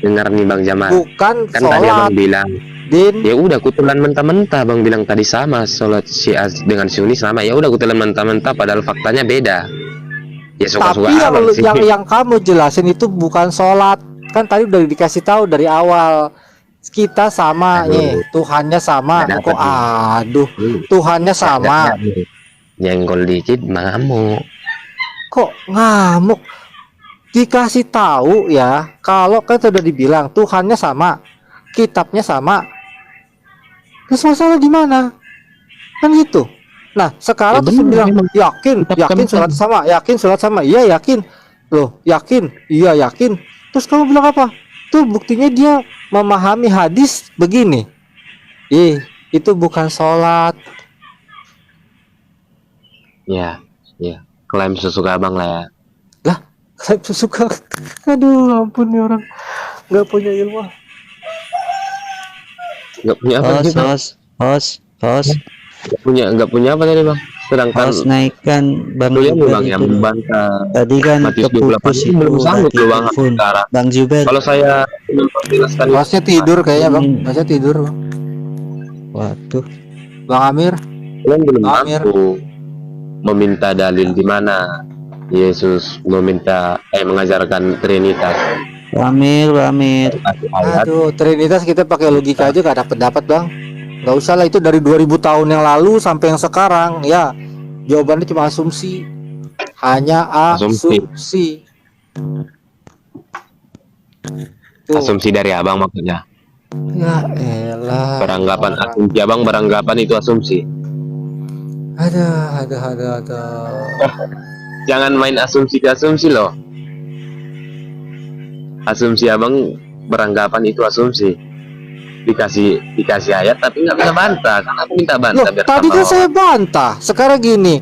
Dengar nih Bang Jamal. Bukan Kan tadi sholat. Abang bilang Din. Ya udah, aku telan mentah-mentah. Bang bilang tadi sama, sholat Syiah dengan Sunni sama. Ya udah, aku telan mentah-mentah, padahal faktanya beda. Ya suka-suka Tapi yang abang lu- sih. yang kamu jelasin itu bukan sholat. Kan tadi udah dikasih tahu dari awal. Kita sama Aduh. nih, Tuhannya sama. Nggak Kok dapet aduh, Tuhannya sama. Nyenggol dikit ngamuk. Kok ngamuk? Dikasih tahu ya, kalau kan sudah dibilang Tuhannya sama, kitabnya sama. Terus masalah di mana? Kan gitu. Nah, sekarang Ya terus bener, bilang memang. yakin, Kitab yakin kami sholat sama. sama, yakin sholat sama. Iya yakin. Loh, yakin. Iya yakin. Terus kamu bilang apa? Tuh buktinya dia memahami hadis begini. Itu bukan sholat. Ya, ya. Klaim sesuka abang lah ya. Saya suka. Aduh, ampun nih orang nggak punya ilmu. Nggak punya apa Host, sih bang? host, Nggak punya apa tadi bang? Sedangkan host naikkan Bang Beliau Zuber bang yang itu. membantah Tadi kan Matius 28 keputus ini itu belum sanggup tadi loh bang telepon. sekarang. Bang Zuber. Kalau saya menjelaskan Bosnya tidur kayaknya bang. Bosnya tidur bang. Waduh. Bang Amir. kalian belum Amir. mampu meminta dalil di mana Yesus mengajarkan Trinitas. Wamir. Ayat Aduh, Trinitas kita pakai logika aja gak dapat dapat bang. Gak usah lah, itu dari 2000 tahun yang lalu sampai yang sekarang ya. Jawabannya cuma asumsi. Hanya Asumsi. asumsi. Tuh. asumsi dari abang maksudnya. Ya elah. Beranggapan asumsi abang, beranggapan itu asumsi. Ada. Jangan main asumsi ke asumsi loh. Asumsi abang beranggapan itu asumsi. Dikasih ayat tapi nggak bisa bantah. Kan aku minta Loh, bantah biar tadi kan tambah saya bantah. Sekarang gini.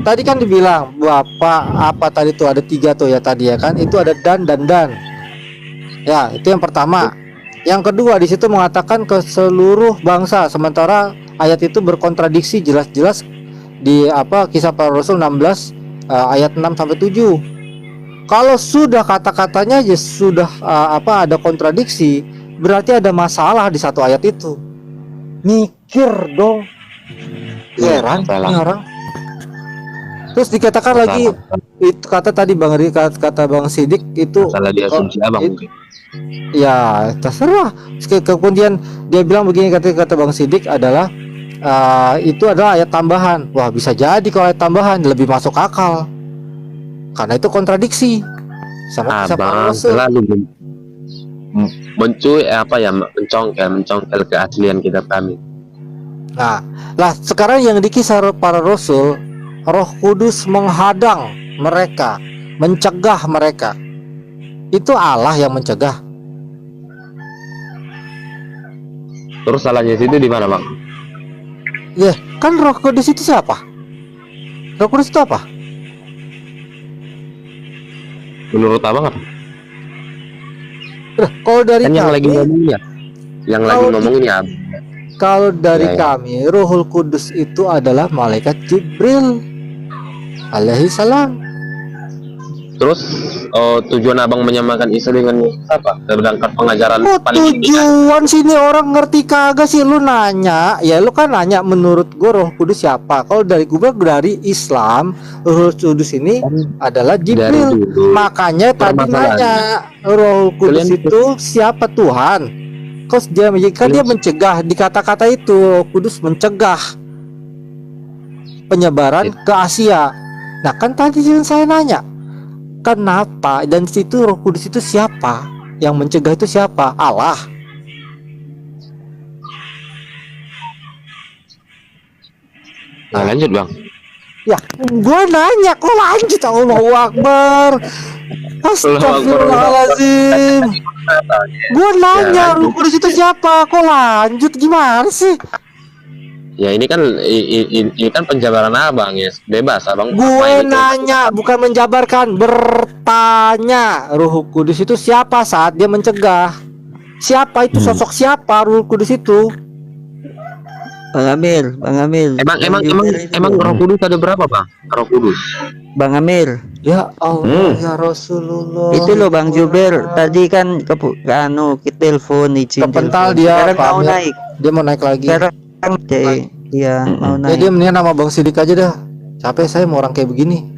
Tadi kan dibilang Bapak apa tadi tuh ada 3 tuh ya tadi ya kan. Itu ada dan. Ya, itu yang pertama. Yang kedua di situ mengatakan ke seluruh bangsa, sementara ayat itu berkontradiksi jelas-jelas di Kisah Para Rasul 16 ayat 6 sampai 7. Kalau sudah kata-katanya aja sudah ada kontradiksi, berarti ada masalah di satu ayat itu. Mikir dong. Heran Salah. ini orang. Terus dikatakan lagi itu kata tadi kata Bang Sidik itu salah di asumsi abang mungkin. ya terserah. Kemudian dia bilang begini, kata Bang Sidik adalah itu adalah ayat tambahan. Wah, bisa jadi kalau ayat tambahan lebih masuk akal karena itu kontradiksi sama Kisah Para Abang Rasul. selalu mencongkel keaslian kitab kami. Nah, lah sekarang yang di Kisah Para Rasul, Roh Kudus menghadang mereka, mencegah mereka. Itu Allah yang mencegah. Terus salahnya situ di mana bang? Ya, kan Roh Kudus itu siapa? Roh Kudus itu apa? Menurut abang apa? Kalau dari Kan yang kami, lagi ngomongnya, yang lagi Kalau ngomong ini abang. kalau dari Ya, ya. kami, Rohul Kudus itu adalah malaikat Jibril alaihi salam. Terus tujuan abang menyamakan Isa dengan apa? Sedangkan pengajaran Oh, paling inti kan? tujuan sini orang ngerti kagak sih? Lu nanya, ya lu kan nanya menurut gue Roh Kudus siapa? Kalau dari gue dari Islam, Roh Kudus ini adalah dari Jibril. dulu. Makanya tadi Permasalahannya, nanya Roh Kudus kalian- itu siapa Tuhan? Kok dia mencegah di kata-kata itu Roh Kudus mencegah penyebaran ke Asia. Nah kan tadi saya nanya kenapa dan situ Roh Kudus itu siapa? Yang mencegah itu siapa? Allah. Nah, lanjut bang. Ya, gua nanya kok lanjut. Allahu Akbar. Astagfirullahaladzim. Gua nanya Roh Kudus itu siapa? Kok lanjut gimana sih? Ya ini kan ini kan penjabaran abang ya, bebas abang. Gue ngapain itu? nanya bukan menjabarkan, bertanya. Roh Kudus itu siapa saat dia mencegah? Siapa itu, sosok siapa Roh Kudus itu? Bang Amir. Emang Roh Kudus ada berapa bang? Roh Kudus Bang Amir. Ya Allah ya Rasulullah. Itu loh Bang Juber, tadi kan ke telepon izin. Kepental telepon. dia, Sekarang Pak mau Amir. naik. Dia mau naik lagi. Sekarang iya mau Ya naik. dia mendingan nama Bang Sidik aja dah. Capek saya mau orang kayak begini.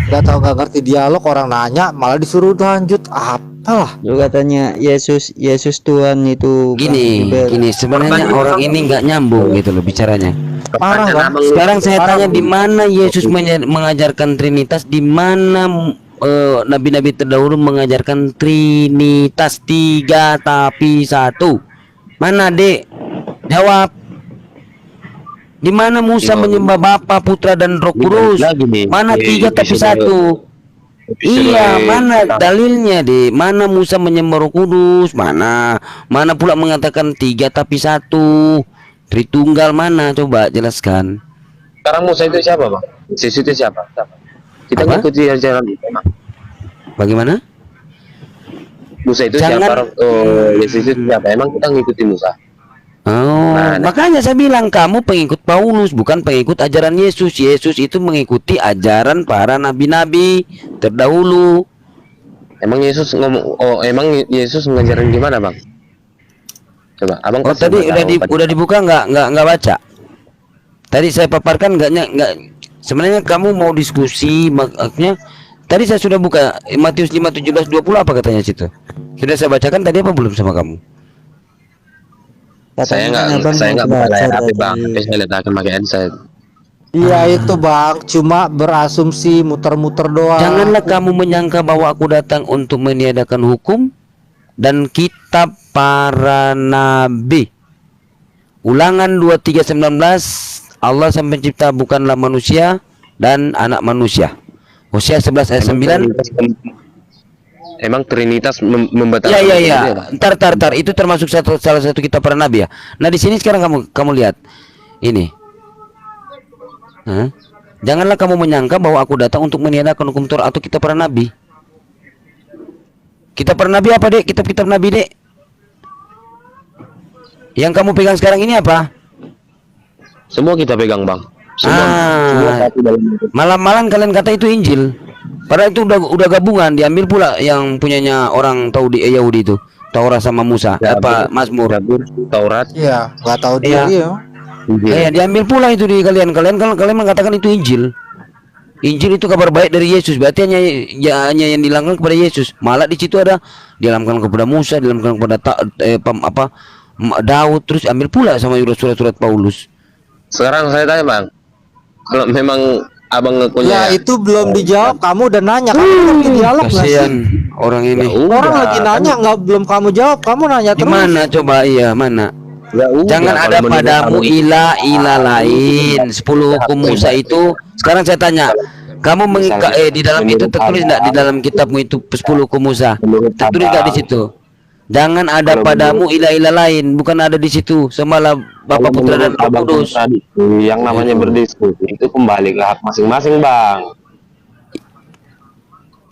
Gak tahu gak ngerti dialog, orang nanya malah disuruh lanjut. Apalah. Lu katanya Yesus Tuhan itu. Bang Gini, Juber. sebenarnya orang ini nggak nyambung gitu loh bicaranya. Parah Bang. Sekarang saya tanya di mana Yesus mengajarkan Trinitas, di mana nabi-nabi terdahulu mengajarkan Trinitas 3 tapi 1. Mana, Dek? Jawab. Di mana Musa menyembah Bapa, Putra dan Roh Kudus? Mana 3 tapi 1? Iya, mana dalilnya, Dek? Mana Musa menyembah Roh Kudus? Mana pula mengatakan 3 tapi 1? Tritunggal mana? Coba jelaskan. Sekarang Musa itu siapa, Bang? Yesus itu siapa? Kita Apa? ngikuti ajaran itu, Bang. Bagaimana? Musa itu Jangan- siapa? Yesus itu siapa? Emang kita ngikuti Musa? Oh, makanya saya bilang kamu pengikut Paulus, bukan pengikut ajaran Yesus. Yesus itu mengikuti ajaran para nabi-nabi terdahulu. Emang Yesus ngomong? Emang Yesus ngajarin gimana, Bang? Coba, Abang. Oh, kasih tadi tahu. udah dibuka nggak baca? Tadi saya paparkan nggak. Sebenarnya kamu mau diskusi, makanya tadi saya sudah buka Matius 5:17-20 apa katanya situ. Sudah saya bacakan tadi apa belum sama kamu? Saya nggak buka layar HP, Bang. Tapi saya letakkan pakai headset. Iya itu Bang, cuma berasumsi muter-muter doang. Janganlah kamu menyangka bahwa aku datang untuk meniadakan hukum dan kitab para nabi. Ulangan 23:19, Allah sang pencipta bukanlah manusia dan anak manusia. Hosea 11 ayat 9. Emang Trinitas membatalkan? Ya. Ntar. Itu termasuk salah satu kitab para nabi ya. Nah di sini sekarang kamu lihat ini. Hah? Janganlah kamu menyangka bahwa aku datang untuk meniadakan hukum Taurat atau kitab para nabi. Kitab para nabi apa, Dek? Kitab-kitab nabi, Dek. Yang kamu pegang sekarang ini apa? Semua kita pegang, Bang. Semua satu dalam itu. Malam-malam kalian kata itu Injil. Padahal itu udah gabungan, diambil pula yang punyanya orang Yahudi itu, Taurat sama Musa, Mazmur. Taurat. Iya, nggak tahu dia. Iya. Diambil pula itu di kalian mengatakan itu Injil. Injil itu kabar baik dari Yesus, berarti hanya yang dilangkan kepada Yesus. Malah di situ ada dilangkan kepada Musa, dilangkan kepada Daud, terus ambil pula sama surat-surat Paulus. Sekarang saya tanya, Bang, kalau memang Abang Ya ngakunya itu belum dijawab, kamu udah nanya, kamu lagi dialog nggak sih? Kasihan orang ini. Orang lagi nanya nggak belum kamu jawab, kamu nanya terus. Gimana coba? Iya, mana? Ya udah, Jangan kalau ada menurut padamu Abang- ilah lain. 10 hukum Musa itu. Sekarang saya tanya, kamu di dalam itu tertulis enggak, di dalam kitabmu itu 10 hukum Musa? Tertulis enggak di situ? Jangan ada padamu ilah lain, bukan ada di situ. Semalah Bapa, Putra dan Roh Abang Kudus. kontradiksi, yang namanya berdiskusi itu kembali ke hak masing-masing, Bang.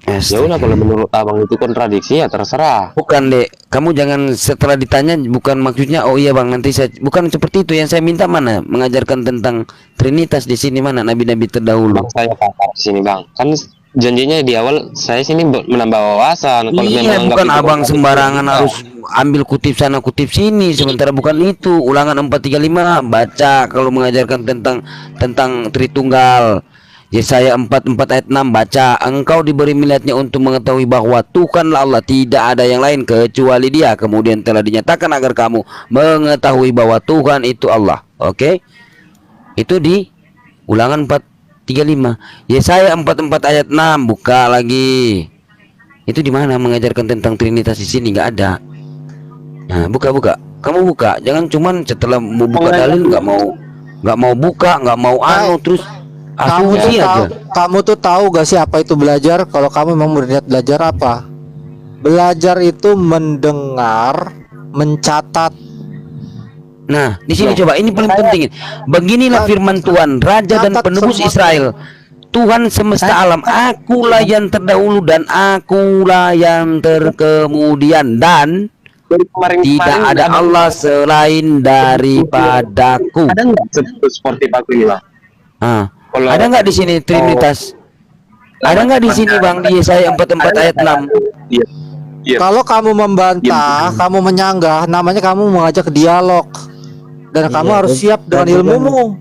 Ya udah, kalau menurut Abang itu kontradiksi ya terserah. Bukan, Dek. Kamu jangan setelah ditanya bukan maksudnya oh iya Bang nanti saya, bukan seperti itu. Yang saya minta mana mengajarkan tentang Trinitas di sini, mana nabi-nabi terdahulu. Bang, saya pakar sini, Bang. Kan janjinya di awal saya sini menambah wawasan. Kalau Iya, memang bukan anggap itu abang kontradiksi, sembarangan ya. harus ambil kutip sana kutip sini, sementara bukan itu. Ulangan 435 baca kalau mengajarkan tentang Tritunggal. Yesaya 44 ayat 6 baca, engkau diberi melihatnya untuk mengetahui bahwa Tuhanlah Allah, tidak ada yang lain kecuali Dia. Kemudian telah dinyatakan agar kamu mengetahui bahwa Tuhan itu Allah. Oke? Itu di Ulangan 435. Yesaya 44 ayat 6 buka lagi. Itu di mana mengajarkan tentang Trinitas di sini? Nggak ada. Nah, buka. Kamu buka. Jangan cuman setelah mau buka dalil nggak mau buka, nggak mau terus asumsi aja. Kamu tuh tahu gak sih apa itu belajar? Kalau kamu memang berniat belajar apa? Belajar itu mendengar, mencatat. Nah, di sini coba ini paling penting. Beginilah firman Tuhan, Raja dan Catat Penebus semua. Israel. Tuhan semesta alam, akulah yang terdahulu dan akulah yang terkemudian, dan tidak ada Allah selain daripadaku. Ada nggak seperti aku ini, Bang? Kalau Ada nggak di sini Trinitas? Ada nggak di sini Bang di Yesaya 44 ayat 6? Iya. Iya. Kalau kamu membantah, kamu menyanggah, namanya kamu mengajak dialog. Dan kamu harus siap dengan ilmumu.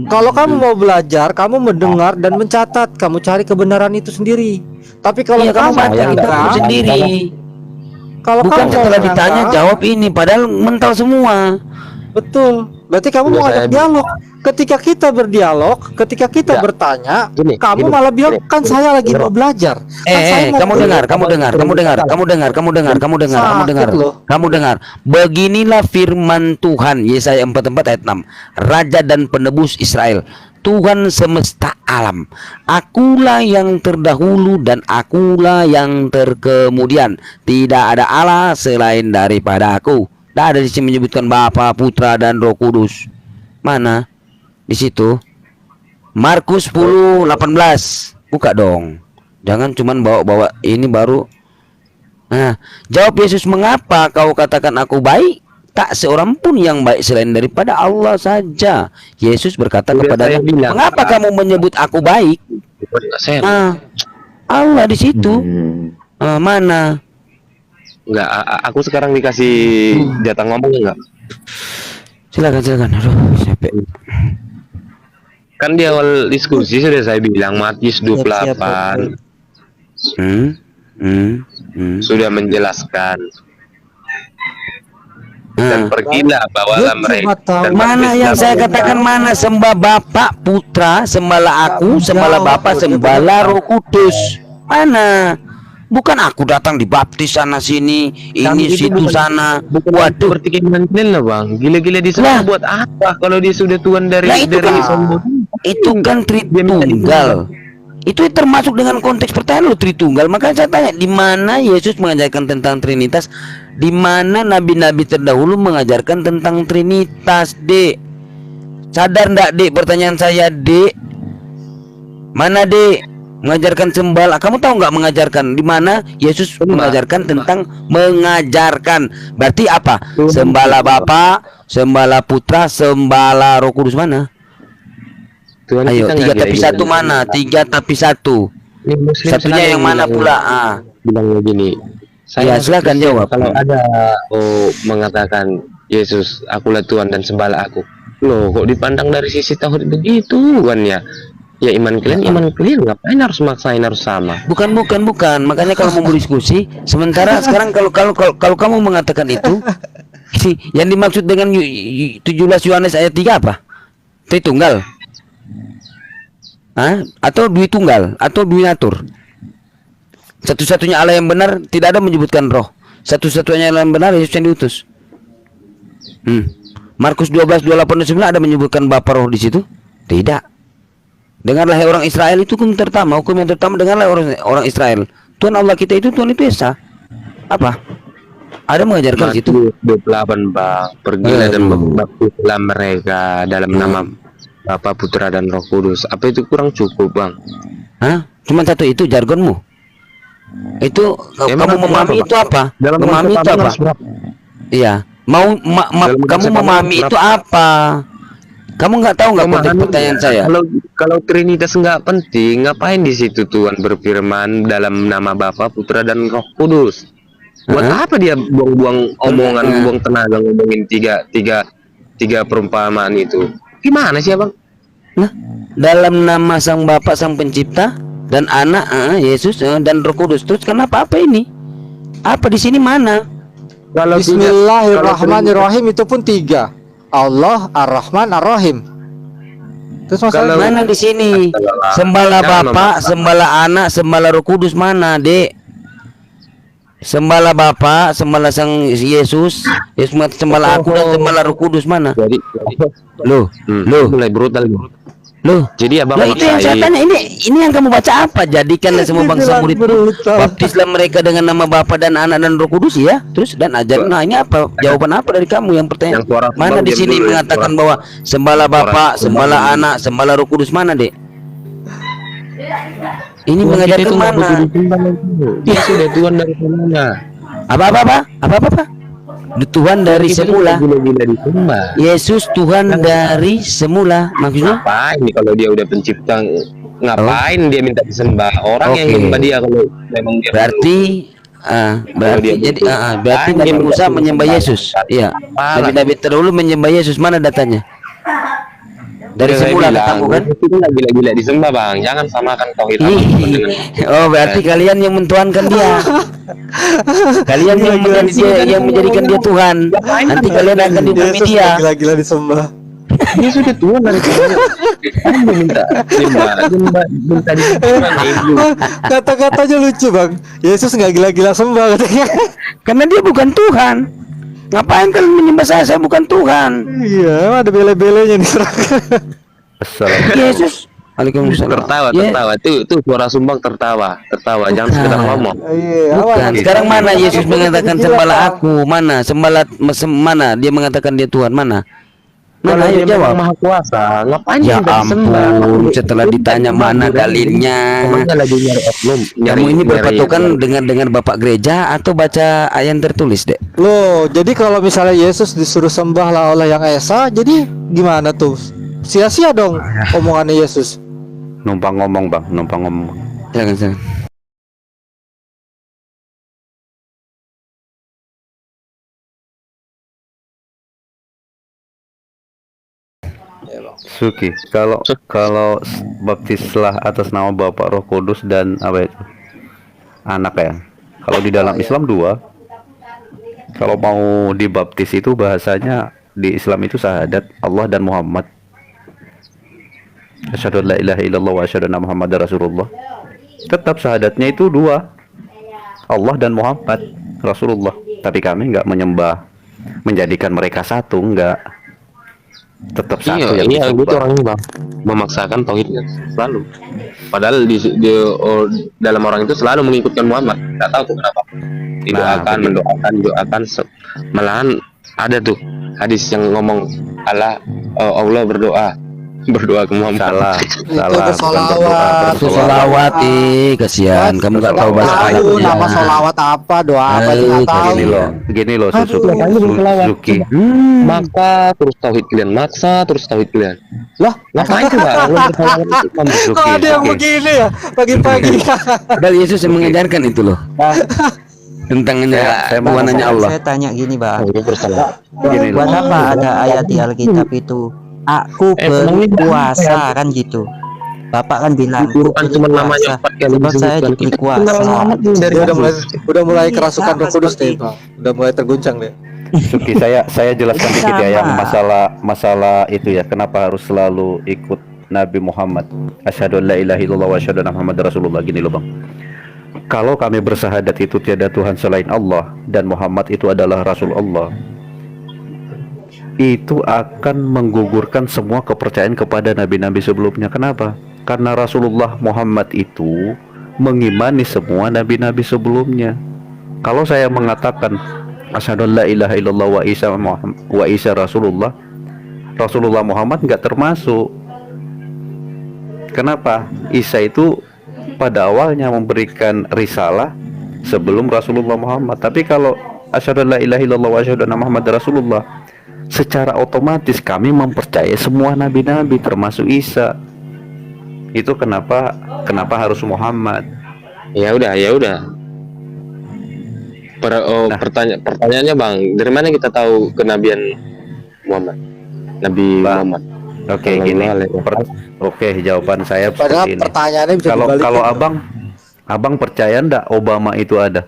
Kalau kamu mau belajar, kamu mendengar dan mencatat, kamu cari kebenaran itu sendiri. Tapi kalau Iya, kamu baca kitabmu menyanggah, sendiri. kalau Bukan kamu mau setelah ditanya menyanggah, jawab ini, padahal mental semua. betul. Berarti kamu Udah mau saya ajak dialog. Ketika kita berdialog, ketika kita Ya. bertanya, Gini, kamu gini, malah bilang gini. kan saya lagi mau belajar. Kan saya mau Kamu dengar, kamu dengar, kamu dengar, kamu dengar, kamu dengar, kamu dengar, kamu dengar, Sakit loh. kamu dengar. Beginilah firman Tuhan Yesaya 44 ayat 6. Raja dan penebus Israel, Tuhan semesta alam. Akulah yang terdahulu dan akulah yang terkemudian. Tidak ada Allah selain daripada aku. Tidak ada di sini menyebutkan Bapa, Putra dan Roh Kudus. Mana? Di situ. Markus 10:18. Buka dong. Jangan cuman bawa-bawa ini baru. Nah, jawab Yesus, "Mengapa kau katakan aku baik? Tak seorang pun yang baik selain daripada Allah saja." Yesus berkata Sudah kepadanya, saya bilang, "Mengapa Pak. kamu menyebut aku baik?" Saya Allah di situ. Mana? enggak, aku sekarang dikasih jatah ngomong enggak? Silakan. Aduh, capek. Kan di awal diskusi sudah saya bilang Matius 28 sudah menjelaskan. Dan pergilah bawalah Dia mereka. cuma tahu. Dan Mana yang saya katakan, mana sembah Bapa, Putra, sembahlah aku, sembahlah Bapa, sembahlah Roh Kudus. Mana? Bukan aku datang dibaptis sana sini, ini Itu situ bukan- sana. Bukan Waduh. seperti keinginan lah bang. Gila-gila di Lah. sana buat apa kalau dia sudah Tuhan dari Lah, itu dari kan- sombong. Itu kan Tritunggal. Itu termasuk dengan konteks pertanyaan lo Tritunggal. Makanya saya tanya, di mana Yesus mengajarkan tentang Trinitas? Di mana nabi-nabi terdahulu mengajarkan tentang Trinitas, Dek? Sadar ndak, Dek? Pertanyaan saya, Dek. Mana, Dek? Mengajarkan sembala. Kamu tahu nggak mengajarkan? Di mana Yesus mengajarkan tentang mengajarkan? Berarti apa? Sembala Bapa, sembala Putra, sembala Roh Kudus mana? Tuhan Ayo, kita 3 nggak tapi kira-kira 1 mana? 3 tapi 1. Ini Muslim Satunya selalu yang mana bilang- pula? Bilangnya gini. Ya, silakan Kristen, jawab. Kalau ada mengatakan Yesus, akulah Tuhan dan sembahlah aku. Loh, kok dipandang dari sisi tauhid begitu kan ya? Ya iman kalian ngapain harus maksain harus sama? Bukan. Makanya kalau mau berdiskusi, sementara sekarang kalau kamu mengatakan itu, yang dimaksud dengan 17 Yohanes ayat 3 apa? Tritunggal. Atau dui tunggal atau dui natur. Satu-satunya Allah yang benar, tidak ada menyebutkan roh. Satu-satunya Allah yang benar, Yesus yang diutus. Markus 12, 28 dan 9 ada menyebutkan Bapa Roh di situ? Tidak. Dengarlah hai orang Israel, itu hukum yang terutama dengarlah orang Israel. Tuhan Allah kita itu Tuhan itu Esa. Apa? Ada mengajarkan situ. 28 bang, pergilah dan baptislah mereka dalam nama Bapa, Putra dan Roh Kudus. Apa itu kurang cukup bang? Cuman satu itu jargonmu. Itu Ya, kamu memang memahami berapa, itu apa? Dalam Memahami konsep itu abang apa? harus berapa? Iya. Kamu konsep abang memahami harus itu apa? Kamu nggak tahu nggak konteks Memahami, pertanyaan saya? Kalau Trinitas nggak penting, ngapain di situ Tuhan berfirman dalam nama Bapa, Putra dan Roh Kudus? Buat apa dia buang-buang omongan, buang tenaga ngomongin tiga perumpamaan itu? Gimana sih abang? Nah, dalam nama Sang Bapa, Sang Pencipta, dan Anak Yesus dan Roh Kudus. Terus kenapa apa ini? Apa di sini mana? Kalau Bismillahirrahmanirrahim itu pun 3. Allah, Ar-Rahman, Ar-Rahim. Terus masalah Mana di sini? Sembala Bapa, sembala Anak, sembala Roh Kudus mana, Dek? Sembala Bapa, sembala Sang Yesus, sembala aku dan sembala Roh Kudus mana? jadi Loh, mulai brutal. loh. Jadi abang Lah itu yang saya tanya, ini yang kamu baca apa? Jadikanlah semua bangsa murid, baptislah mereka dengan nama Bapa dan Anak dan Roh Kudus ya. Terus dan ajar. Nah, ini apa? Jawaban apa dari kamu yang pertanyaan? Yang suara Mana Bang, di diam sini dulu ya, mengatakan suara. bahwa sembala Bapa, Suara sembala Bang. Anak, sembala Roh Kudus mana, Dek? Ini Tuhan mengajarkan kita itu nggak mana? butuh ditimbang itu. Dia sudah Tuhan dari sana. Apa? Tuhan dari Kita semula. gila-gila disembah. Yesus Tuhan dari semula. Maksudnya? Ngapain nih kalau dia udah pencipta, ngapain dia minta disembah? Orang yang Oke. menyembah dia kalau memang dia Berarti berarti dia jadi butuh. berarti Dia Nabi minta Musa disembah. menyembah Yesus. Iya. Nabi-nabi terdahulu menyembah Yesus. Mana datanya? Dari Udah saya semula bilang, katamu kan? itu kan gila-gila disembah bang. Jangan samakan tauhid Allah dengan Oh, berarti kalian yang mentuhankan dia. Kalian yang menjadi dia, yang menjadikan dia Tuhan. Nanti kalian akan di bumi Yesus dia. gila-gila disembah. dia sudah tua dari kemarin. Kamu minta minta disembah. Kata-katanya lucu bang. Yesus nggak gila-gila sembah katanya. Karena dia bukan Tuhan. Ngapain kalian menyembah saya? Saya bukan Tuhan. Iya, ada bele-belenya nih. Yesus. Waalaikumsalam. Tertawa. Tuh suara sumbang tertawa. Jangan sekedar ngomong. Iya, Bukan. Sekarang mana Yesus mengatakan sembahlah aku? Mana? Mana? Dia mengatakan dia Tuhan. Mana? Mana? Ayo jawab. Maha kuasa. Ngapain Ya minta disembah? ampun, setelah ditanya mana dalilnya. Emangnya lagi nyari oknum? Kamu ini berpatokan dengan Bapak gereja atau baca ayat yang tertulis, Dek? Loh, jadi kalau misalnya Yesus disuruh sembahlah oleh yang esa, jadi gimana tuh? Sia-sia dong omongannya Yesus. Numpang ngomong bang, numpang ngomong. Jangan. Suki, kalau baptislah atas nama Bapa, Roh Kudus dan apa itu? Anak ya. Kalau di dalam Islam dua. Kalau mau dibaptis itu bahasanya di Islam itu syahadat Allah dan Muhammad. Asyhadu an la ilaha illallah wa asyhadu anna Muhammadar Rasulullah. Tetap syahadatnya itu dua. Allah dan Muhammad Rasulullah. Tapi kami nggak menyembah, menjadikan mereka satu, enggak. Tetap satu yang iya disembah. gitu orangnya bang, memaksakan tauhidnya selalu. Padahal dalam orang itu selalu mengikutkan Muhammad. Tidak tahu tuh kenapa. Didoakan, mendoakan, malahan ada tuh hadis yang ngomong Allah berdoa ke Muhammad. Salah, bersolawat. Solawat, kasihan. Kamu nggak tahu bahasa Tahu Arabnya. nama solawat apa, doa apa nggak tahu. Gini loh Suzuki. Maksa terus tauhid kalian. Lah, Ngapain tuh bang? kok ada yang begini ya pagi-pagi? Padahal Yesus yang mengajarkan itu loh. Tentang Tuhanannya Allah. Saya tanya gini bang, Gini loh. buat apa ada ayat di Alkitab itu aku berkuasa kan gitu? Bapak kan bilang Quran cuma namanya 4 kali sebab saya disebutkan. diberi kuasa. Dia udah mulai kerasukan Roh Kudus deh, Bang. Udah mulai terguncang deh. Suki, saya jelaskan dikit ya yang masalah itu ya, kenapa harus selalu ikut Nabi Muhammad. Asyhadu an la ilaha illallah wa asyhadu anna Muhammadar Rasulullah. Gini loh bang, kalau kami bersahadat itu tiada Tuhan selain Allah dan Muhammad itu adalah Rasul Allah, itu akan menggugurkan semua kepercayaan kepada nabi-nabi sebelumnya. Kenapa? Karena Rasulullah Muhammad itu mengimani semua nabi-nabi sebelumnya. Kalau saya mengatakan asyhadu an la ilaha illallah wa Isa Rasulullah Muhammad nggak termasuk. Kenapa? Isa itu pada awalnya memberikan risalah sebelum Rasulullah Muhammad. Tapi kalau asyhadu an la ilaha illallah wa asyhadu anna Muhammadar Rasulullah, secara otomatis kami mempercayai semua nabi-nabi termasuk Isa. Itu kenapa harus Muhammad? Ya udah. Pertanyaannya bang, dari mana kita tahu kenabian Muhammad? Nabi Bang, Muhammad. Oke, gini. Oke, jawaban saya Padahal seperti ini. pertanyaannya bisa Kalau abang percaya ndak Obama itu ada?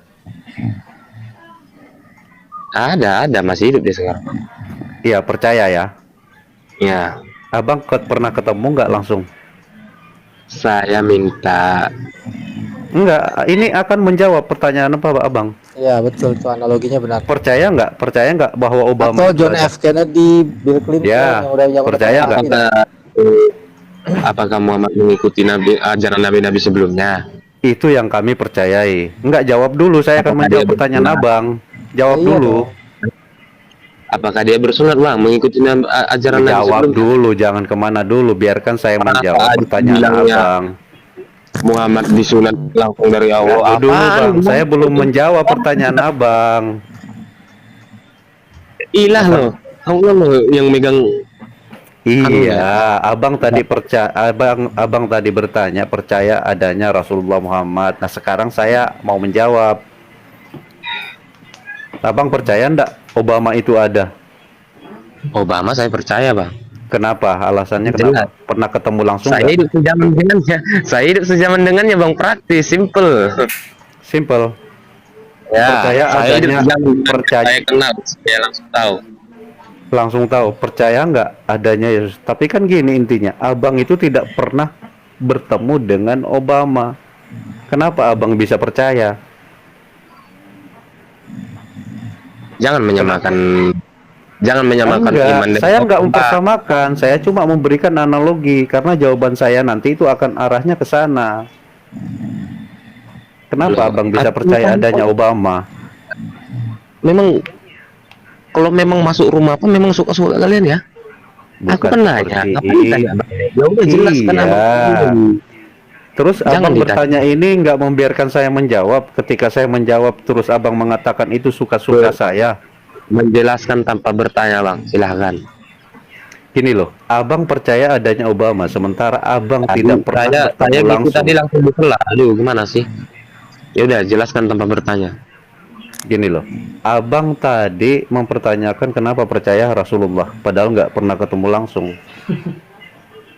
Ada masih hidup dia sekarang. Iya, percaya ya. Ya, Abang pernah ketemu nggak langsung? saya minta. Enggak, ini akan menjawab pertanyaan apa Pak Abang. Iya betul, itu analoginya benar. Percaya nggak bahwa Obama Atau itu John ada? F Kennedy, Bill Clinton Ya, yang percaya nggak? Apakah Muhammad mengikuti ajaran nabi-nabi sebelumnya? Itu yang kami percayai. Enggak, jawab dulu, saya akan Apakah menjawab dia pertanyaan benar? Abang. Jawab Iya dulu. Apakah dia bersunat bang mengikuti ajaran nabi Jawab sebelumnya? dulu, jangan kemana dulu. Biarkan saya menjawab pertanyaan bilangnya Abang. Muhammad disunat langsung dari Allah. Tunggu dulu Apaan? Bang, saya belum menjawab pertanyaan Abang. ilah loh, Allah loh yang megang. Iya, abang tadi bertanya percaya adanya Rasulullah Muhammad. Nah, sekarang saya mau menjawab. Abang percaya enggak Obama itu ada? Obama saya percaya, Bang. Kenapa? Alasannya Jelas. kenapa? Pernah ketemu langsung Saya nggak? hidup sejaman dengannya. Saya hidup sejaman dengannya, Bang, praktis, simple. Simple. Ya, Percaya saya hidup adanya, sejaman, percaya saya kenal, saya langsung tahu. langsung tahu. Percaya nggak adanya Yesus? Tapi kan gini intinya, abang itu tidak pernah bertemu dengan Obama. Kenapa abang bisa percaya? Jangan menyamakan iman dengan Saya nggak Obama. mempersamakan. Saya cuma memberikan analogi karena jawaban saya nanti itu akan arahnya ke sana. Kenapa Loh, abang bisa percaya adanya Obama? Memang kalau memang masuk rumah apa memang suka-suka kalian ya? Aku kan nanya, seperti ngapain ditanya? Ya udah jelas kan Iya. abang. Terus Jangan abang ditanya. bertanya ini nggak membiarkan saya menjawab. Ketika saya menjawab terus abang mengatakan itu suka-suka saya. Menjelaskan tanpa bertanya, Bang. Silahkan. Gini loh, abang percaya adanya Obama, sementara abang tidak pernah saya bertemu gitu langsung. tadi langsung ditelak. Aduh, gimana sih? Ya udah, jelaskan tanpa bertanya. Gini loh, abang tadi mempertanyakan kenapa percaya Rasulullah, padahal nggak pernah ketemu langsung.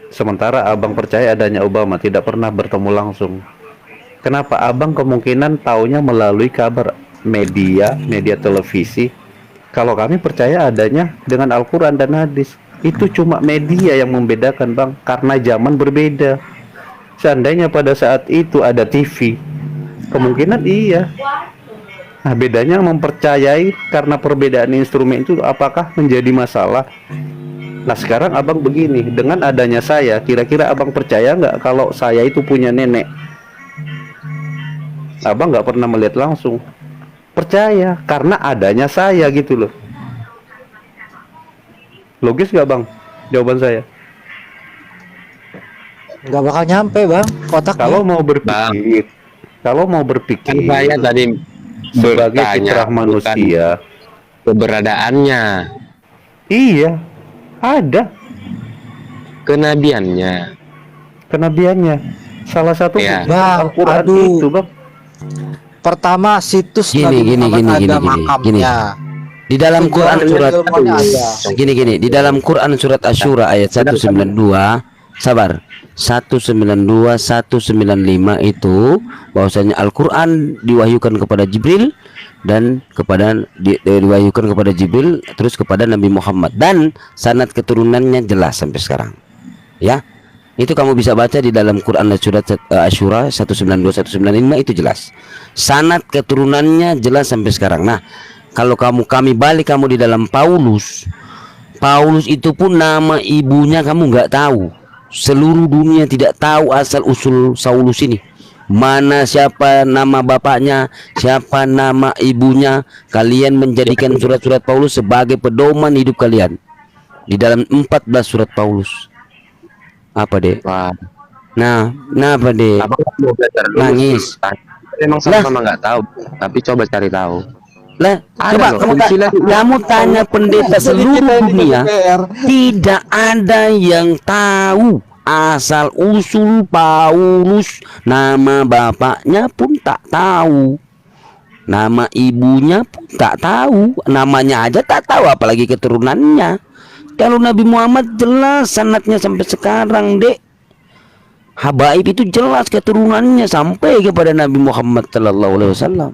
Sementara abang percaya adanya Obama, tidak pernah bertemu langsung. Kenapa? Abang kemungkinan taunya melalui kabar media televisi. Kalau kami percaya adanya dengan Al-Quran dan hadis. Itu cuma media yang membedakan, Bang, karena zaman berbeda. Seandainya pada saat itu ada TV, kemungkinan iya. Nah, bedanya mempercayai karena perbedaan instrumen itu apakah menjadi masalah? Nah, sekarang abang begini, dengan adanya saya, kira-kira abang percaya nggak kalau saya itu punya nenek? Abang nggak pernah melihat langsung. Percaya karena adanya saya gitu loh. Logis nggak, Bang, jawaban saya? Nggak bakal nyampe bang kotaknya. Kalau mau Kan berpikir saya tadi sebagai bertanya, fitrah manusia, keberadaannya, iya, ada kenabiannya. kenabiannya. Salah satu Iya. Bang, Al-Quran aduh. itu, Bang. Pertama situs Gini, Nabi gini, Muhammad gini, ada gini, gini, makamnya. Di dalam Quran surat Ilmunya ada. gini, di dalam Quran surat Asy-Syura ayat 192, sabar. 192 195 itu bahwasanya Al-Qur'an diwahyukan kepada Jibril dan diwahyukan kepada Jibril terus kepada Nabi Muhammad dan sanad keturunannya jelas sampai sekarang. Ya. Itu kamu bisa baca di dalam Quran surat Asy-Syura 192 195 itu jelas. Sanad keturunannya jelas sampai sekarang. Nah, kalau kami balik kamu di dalam Paulus itu pun nama ibunya kamu nggak tahu. Seluruh dunia tidak tahu asal usul Saulus ini. Mana siapa nama bapaknya, siapa nama ibunya. Kalian menjadikan surat-surat Paulus sebagai pedoman hidup kalian. Di dalam 14 surat Paulus. Apa deh? Wah, Apa deh? abang mau belajar dulu. Nangis. Memang sama-sama nggak tahu, tapi coba cari tahu. Lah, Ada coba loh, kamu tanya pendeta seluruh dunia, tidak ada yang tahu asal usul Paulus. Nama bapaknya pun tak tahu, nama ibunya pun tak tahu, namanya aja tak tahu, apalagi keturunannya. Kalau Nabi Muhammad jelas sanadnya sampai sekarang, Dek. Habaib itu jelas keturunannya sampai kepada Nabi Muhammad sallallahu alaihi wasallam.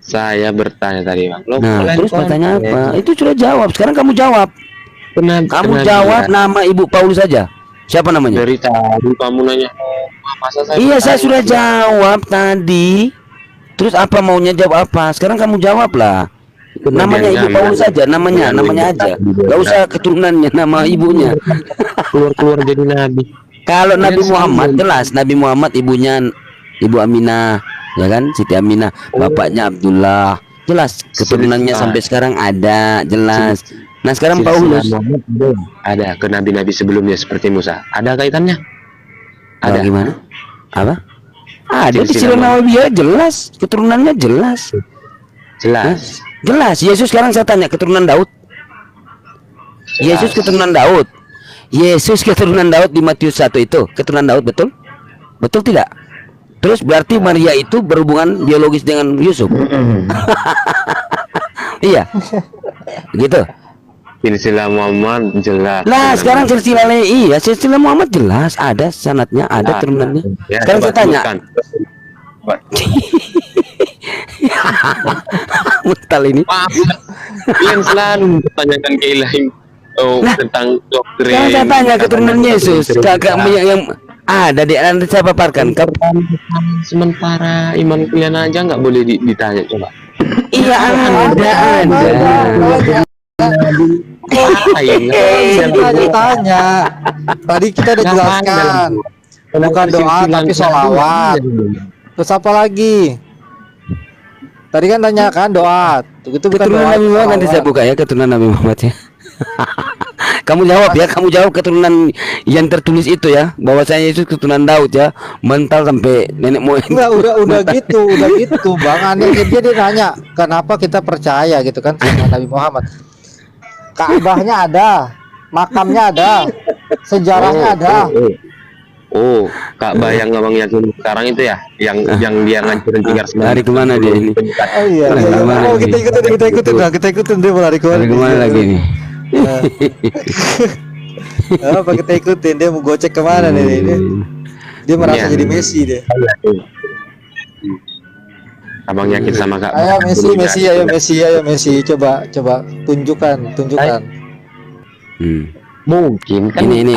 Saya bertanya tadi, Bang. Loh, Nah, kalian terus kok- bertanya apa? Itu sudah jawab. Sekarang kamu jawab. Kamu jawab nama Ibu Paulus saja. Siapa namanya? Dari tadi kamu nanya, masa saya Iya, saya bertanya? sudah jawab tadi. Terus apa maunya jawab apa? Sekarang kamu jawablah. Namanya Ibu Paulus saja, namanya aja. Gak usah keturunannya, nama ibunya. keluar jadi nabi. Kalau Nabi Muhammad jelas, Nabi Muhammad ibunya Ibu Aminah, ya kan? Siti Aminah, bapaknya Abdullah. Jelas keturunannya sampai sekarang ada, jelas. Nah, sekarang Paulus Ada ke nabi-nabi sebelumnya seperti Musa. Ada kaitannya? Ada. gimana? Apa? Ada di Silsilah Sirah Nawawiyah jelas, keturunannya jelas. Jelas. Jelas. Yesus sekarang saya tanya keturunan Daud. Yesus keturunan Daud. Yesus keturunan Daud di Matius 1 itu keturunan Daud, betul? Betul tidak? Terus berarti Maria itu berhubungan biologis dengan Yusuf. Iya. Gitu. Silsilah Muhammad jelas. Lah sekarang silsilah Muhammad jelas ada sanadnya, ada turunannya. Ya, Sekarang coba saya tanya. sebutkan. Coba. Mutal ini. Maaf, kalian selalu bertanyakan ke Ilahi tentang doktrin. Sekarang saya tanya keturunan Yesus, kakak yang ada di Anda saya paparkan. Sementara iman kalian aja nggak boleh ditanya coba. Iya ada. Saya tanya. Tadi kita udah jelaskan. Bukan doa tapi sholawat. Terus apa lagi? Tadi kan tanyakan doa. Itu bukan Keturunan doa. Nabi Muhammad nanti saya buka ya keturunan Nabi Muhammad ya. Kamu jawab ya, kamu jawab keturunan yang tertulis itu ya, bahwasanya Yesus keturunan Daud ya, mental sampai nenek moyang. Enggak, udah gitu, Bang. Dia nanya, kenapa kita percaya gitu kan sama Nabi Muhammad? Ka'bahnya ada, makamnya ada, sejarahnya ada. Oh, Ka'bah yang ngomong yakin sekarang itu ya, yang dia ngancurin tinggal Lari kemana dia ini? Oh iya. Kemana Oh, ini? kita ikutin dia mau lari Lari kemana lagi ini? Apa kita ikutin dia mau gocek kemana nih? Dia merasa jadi Messi deh. Abang yakin sama Kak? Ayo Messi, coba tunjukkan. Mungkin kan Ini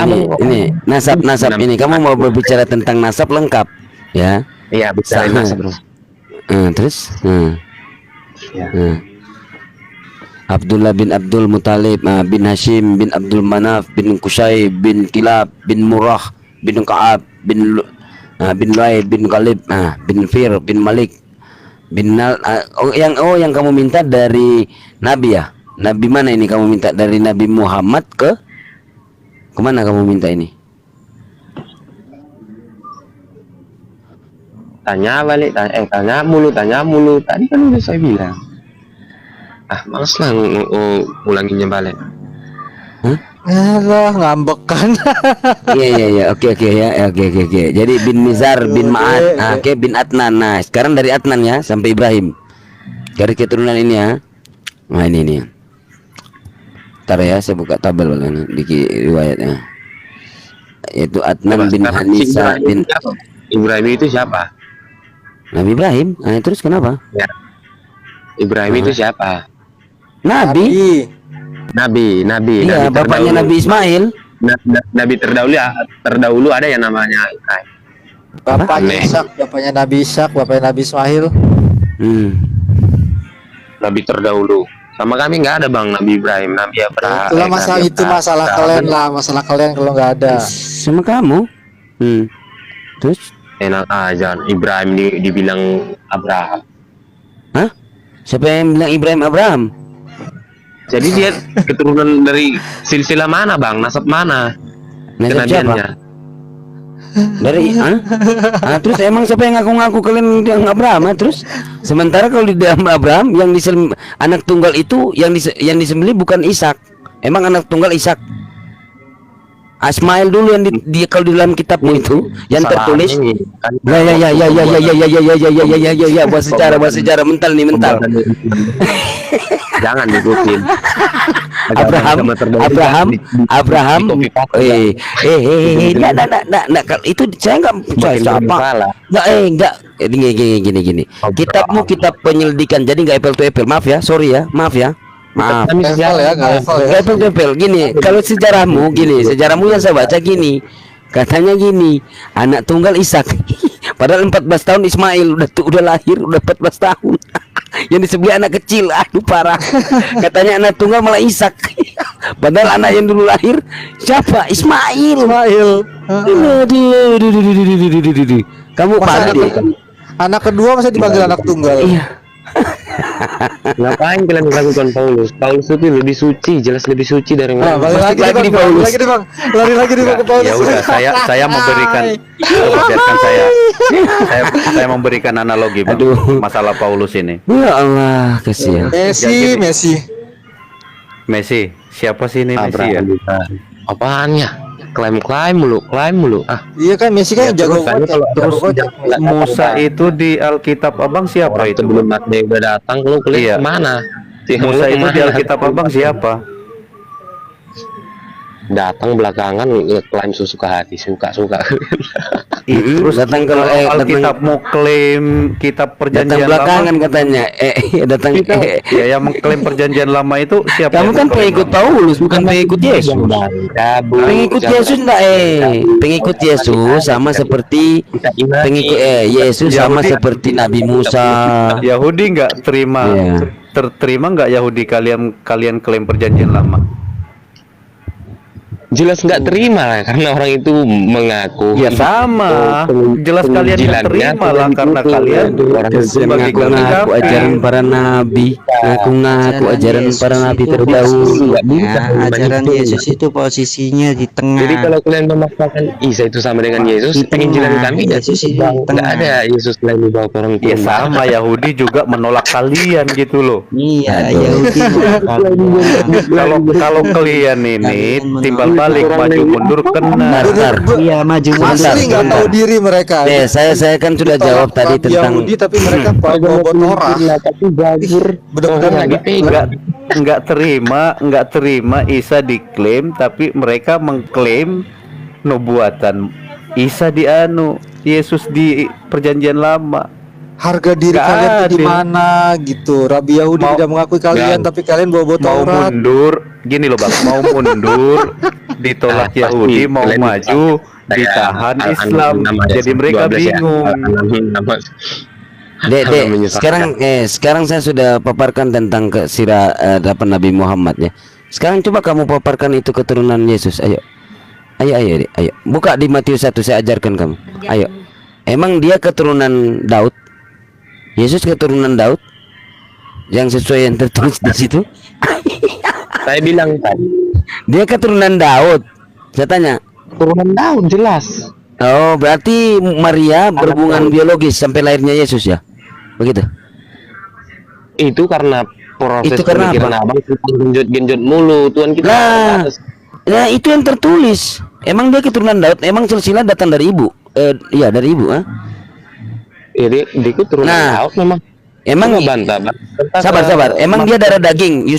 nasab ini. Kamu mau berbicara tentang nasab lengkap ya? Iya, bicara nasab bro. Terus Ya. Abdullah bin Abdul Muthalib bin Hashim bin Abdul Manaf bin Qusay bin Kilab bin Murrah bin Ka'ab bin Luay bin Ghalib bin Fir bin Malik bin yang kamu minta dari Nabi ya? Nabi mana ini kamu minta? Dari Nabi Muhammad kemana kamu minta ini? Tanya mulu. Tadi kan udah saya bilang. Males lah ulanginnya balik. Alah, ngambek kan. Iya. Oke. Jadi bin Mizar bin Ma'ad, bin Adnan. Nah, sekarang dari Adnan ya sampai Ibrahim. Dari keturunan ini ya. Nah, ini. Ntar ya, saya buka tabel di riwayatnya. Yaitu Adnan bin Hanisa bin Ibrahim itu siapa? Nabi Ibrahim. Nah, terus kenapa? Ya. Ibrahim itu siapa? Nabi. Iya, bapaknya Nabi Ismail. Nabi terdahulu ada yang namanya Ibrahim. Bapaknya Nabi Ishak, bapaknya Nabi Ismail. Nabi terdahulu. Sama kami nggak ada bang Nabi Ibrahim, Nabi Abraham. Itulah masalah kalian kalau nggak ada. Sama kamu. Terus? Enak aja. Ibrahim dibilang Abraham. Hah? Siapa yang bilang Ibrahim Abraham? Jadi dia keturunan dari silsilah mana bang? Nasab mana? Nasab siapa? Dari terus emang siapa yang ngaku-ngaku kalian yang Abraham? Terus sementara kalau di dalam Abraham yang anak tunggal itu yang disembelih bukan Ishak. Emang anak tunggal Ishak. Ismail dulu yang kalau di dalam kitabmu itu yang tertulis. Ya bahasa sejarah mental. Jangan diikutin. Abraham. Itu saya nggak percaya siapa. Gini. Kitabmu kitab penyelidikan, jadi nggak apple to apple. Maaf ya. Level gini, kalau sejarahmu yang saya baca gini, katanya gini, anak tunggal Ishak. Padahal 14 tahun Ismail udah lahir, udah 14 tahun. Yang disebut anak kecil, aduh parah. Katanya anak tunggal malah Ishak. Padahal anak yang dulu lahir siapa? Ismail. Kamu pasti. Anak kedua masa dipanggil anak tunggal. Iya. Ngapain kalian melakukan Paulus? Paulus itu lebih suci, jelas lebih suci dari Lari lagi di Paulus. Ke Paulus. Ya udah, saya memberikan saya memberikan analogi bang, masalah Paulus ini. Ya Allah, kasihan. Messi. Siapa sih ini Messi ya? Apaan ya? Klaim mulu. Ah, Iya kan Messi kan ya, jago terus gocek. Terus Jago gocek. Musa itu di Alkitab Abang siapa orang itu? sebelum Mate udah datang, lu Iya. kemana? Musa itu di Alkitab Abang siapa? Datang belakangan klaim suka hati, suka. Terus datang kalau datang Alkitab mau klaim kitab datang perjanjian belakangan lama, katanya. Datang. ya yang mengklaim perjanjian lama itu siapa? Kamu yang kan mengklaim pengikut lama? Paulus, bukan pengikut Yesus. Pengikut Yesus enggak pengikut Yesus sama seperti pengikut Yesus sama Yahudi- seperti Nabi Musa. Yahudi nggak terima, Iya. terima nggak Yahudi kalian klaim perjanjian lama? Jelas nggak terima lah, karena orang itu mengaku. Ya sama, jelas kalian nggak terima lah karena kalian sebagai Ngaku ajaran para nabi, ngaku ajaran Yesus para nabi itu terdahulu. posisinya, ajaran Yesus itu posisinya di tengah. Jadi kalau kalian memaksakan Isa itu sama dengan Yesus, Di pengen tengah, jalan kami Yesus itu di nggak tengah. ada Yesus lain di bawah orang Ya sama, Yahudi juga menolak kalian gitu loh. Iya, Aduh. Yahudi Kalau kalian ini Kalian timbal balik maju mundur kena. Bentar. Iya, maju mundur. Asli nggak tahu diri mereka. Saya kan sudah jawab tadi tentang Yahudi tapi mereka bawa Torah. Benar-benar Nggak terima Isa diklaim, tapi mereka mengklaim nubuatan Isa di Yesus di perjanjian lama. harga diri Nggak kalian tuh di adil. mana gitu. Rabi Yahudi Mau- tidak mengakui kalian, tapi kalian bawa Mau Taurat. mundur, gini loh Bang, mau mundur ditolak Nah, Yahudi, pasti. mau Kalian maju ditahan Islam. Jadi mereka bingung. Dek, sekarang saya sudah paparkan tentang kesirapan Nabi Muhammad ya. Sekarang coba kamu paparkan itu keturunan Yesus. Ayo, Dek, ayo. Buka di Matius 1, saya ajarkan kamu. Ayo. Emang dia keturunan Daud? Yesus keturunan Daud? Yang sesuai yang tertulis di situ? Saya bilang tadi, Dia keturunan Daud. Saya tanya. turunan Daud jelas. Oh, berarti Maria berhubungan biologis sampai lahirnya Yesus ya? Begitu? Itu karena proses Itu karena pemikiran apa? abang genjot mulu Tuhan kita. Nah, itu yang tertulis. Emang dia keturunan Daud? Emang silsilah datang dari ibu? Iya, dari ibu, ah? Ya, dia turunan Nah, Daud memang. Emang bantah. sabar. Emang dia darah daging.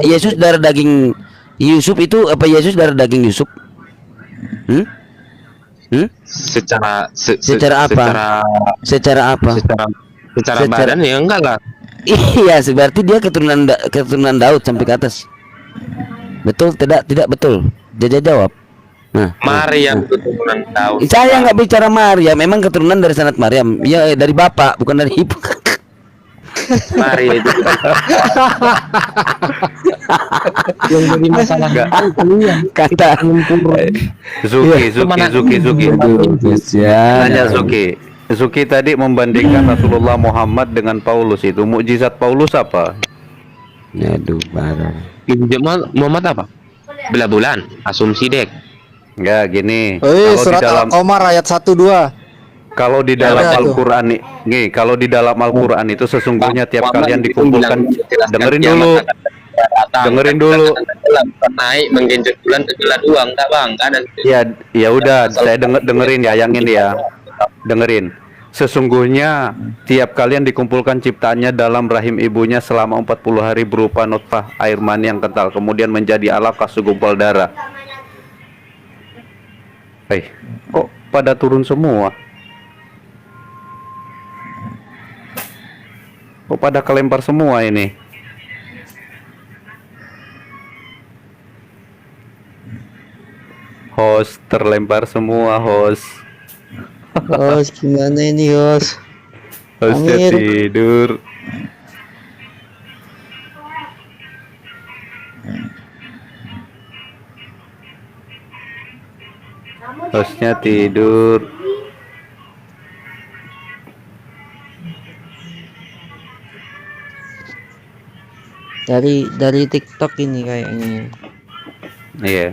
Yesus darah daging. Yusuf itu apa? Yesus darah daging Yusuf? Secara Secara apa? Secara apa? Secara badan ya enggak lah. Iya, berarti dia keturunan Daud sampai ke atas. Betul? Tidak betul. Dia jawab. Nah, Maryam keturunan Daud. saya nggak bicara Maryam. Memang keturunan dari sanad Maryam. Ya, dari bapak, bukan dari ibu. Maria itu. Yang jadi masalah Kata Zuki. Nanya Zuki tadi membandingkan Rasulullah Muhammad dengan Paulus, itu mukjizat Paulus apa? Aduh, parah. Muhammad apa? Belah bulan, asumsi dek. Enggak gini. Surat Omar ayat 1-2. Kalau di dalam Al-Qur'an nih, kalau di dalam Al-Qur'an itu sesungguhnya tiap kalian dikumpulkan. Dengerin dulu. Naik menggenjot bulan sebelah uang, enggak bang? Ada. Ya udah, saya dengerin ya, yang ini ya. Dengerin. Sesungguhnya tiap kalian dikumpulkan ciptaannya dalam rahim ibunya selama 40 hari berupa nutfah air mani yang kental, kemudian menjadi alaqah segumpal darah. Kok pada turun semua? Kok pada kelempar semua ini? Host terlempar semua, host. Host, gimana ini, host? Hostnya Amir. tidur. Hostnya tidur. Dari TikTok ini kayaknya. Iya.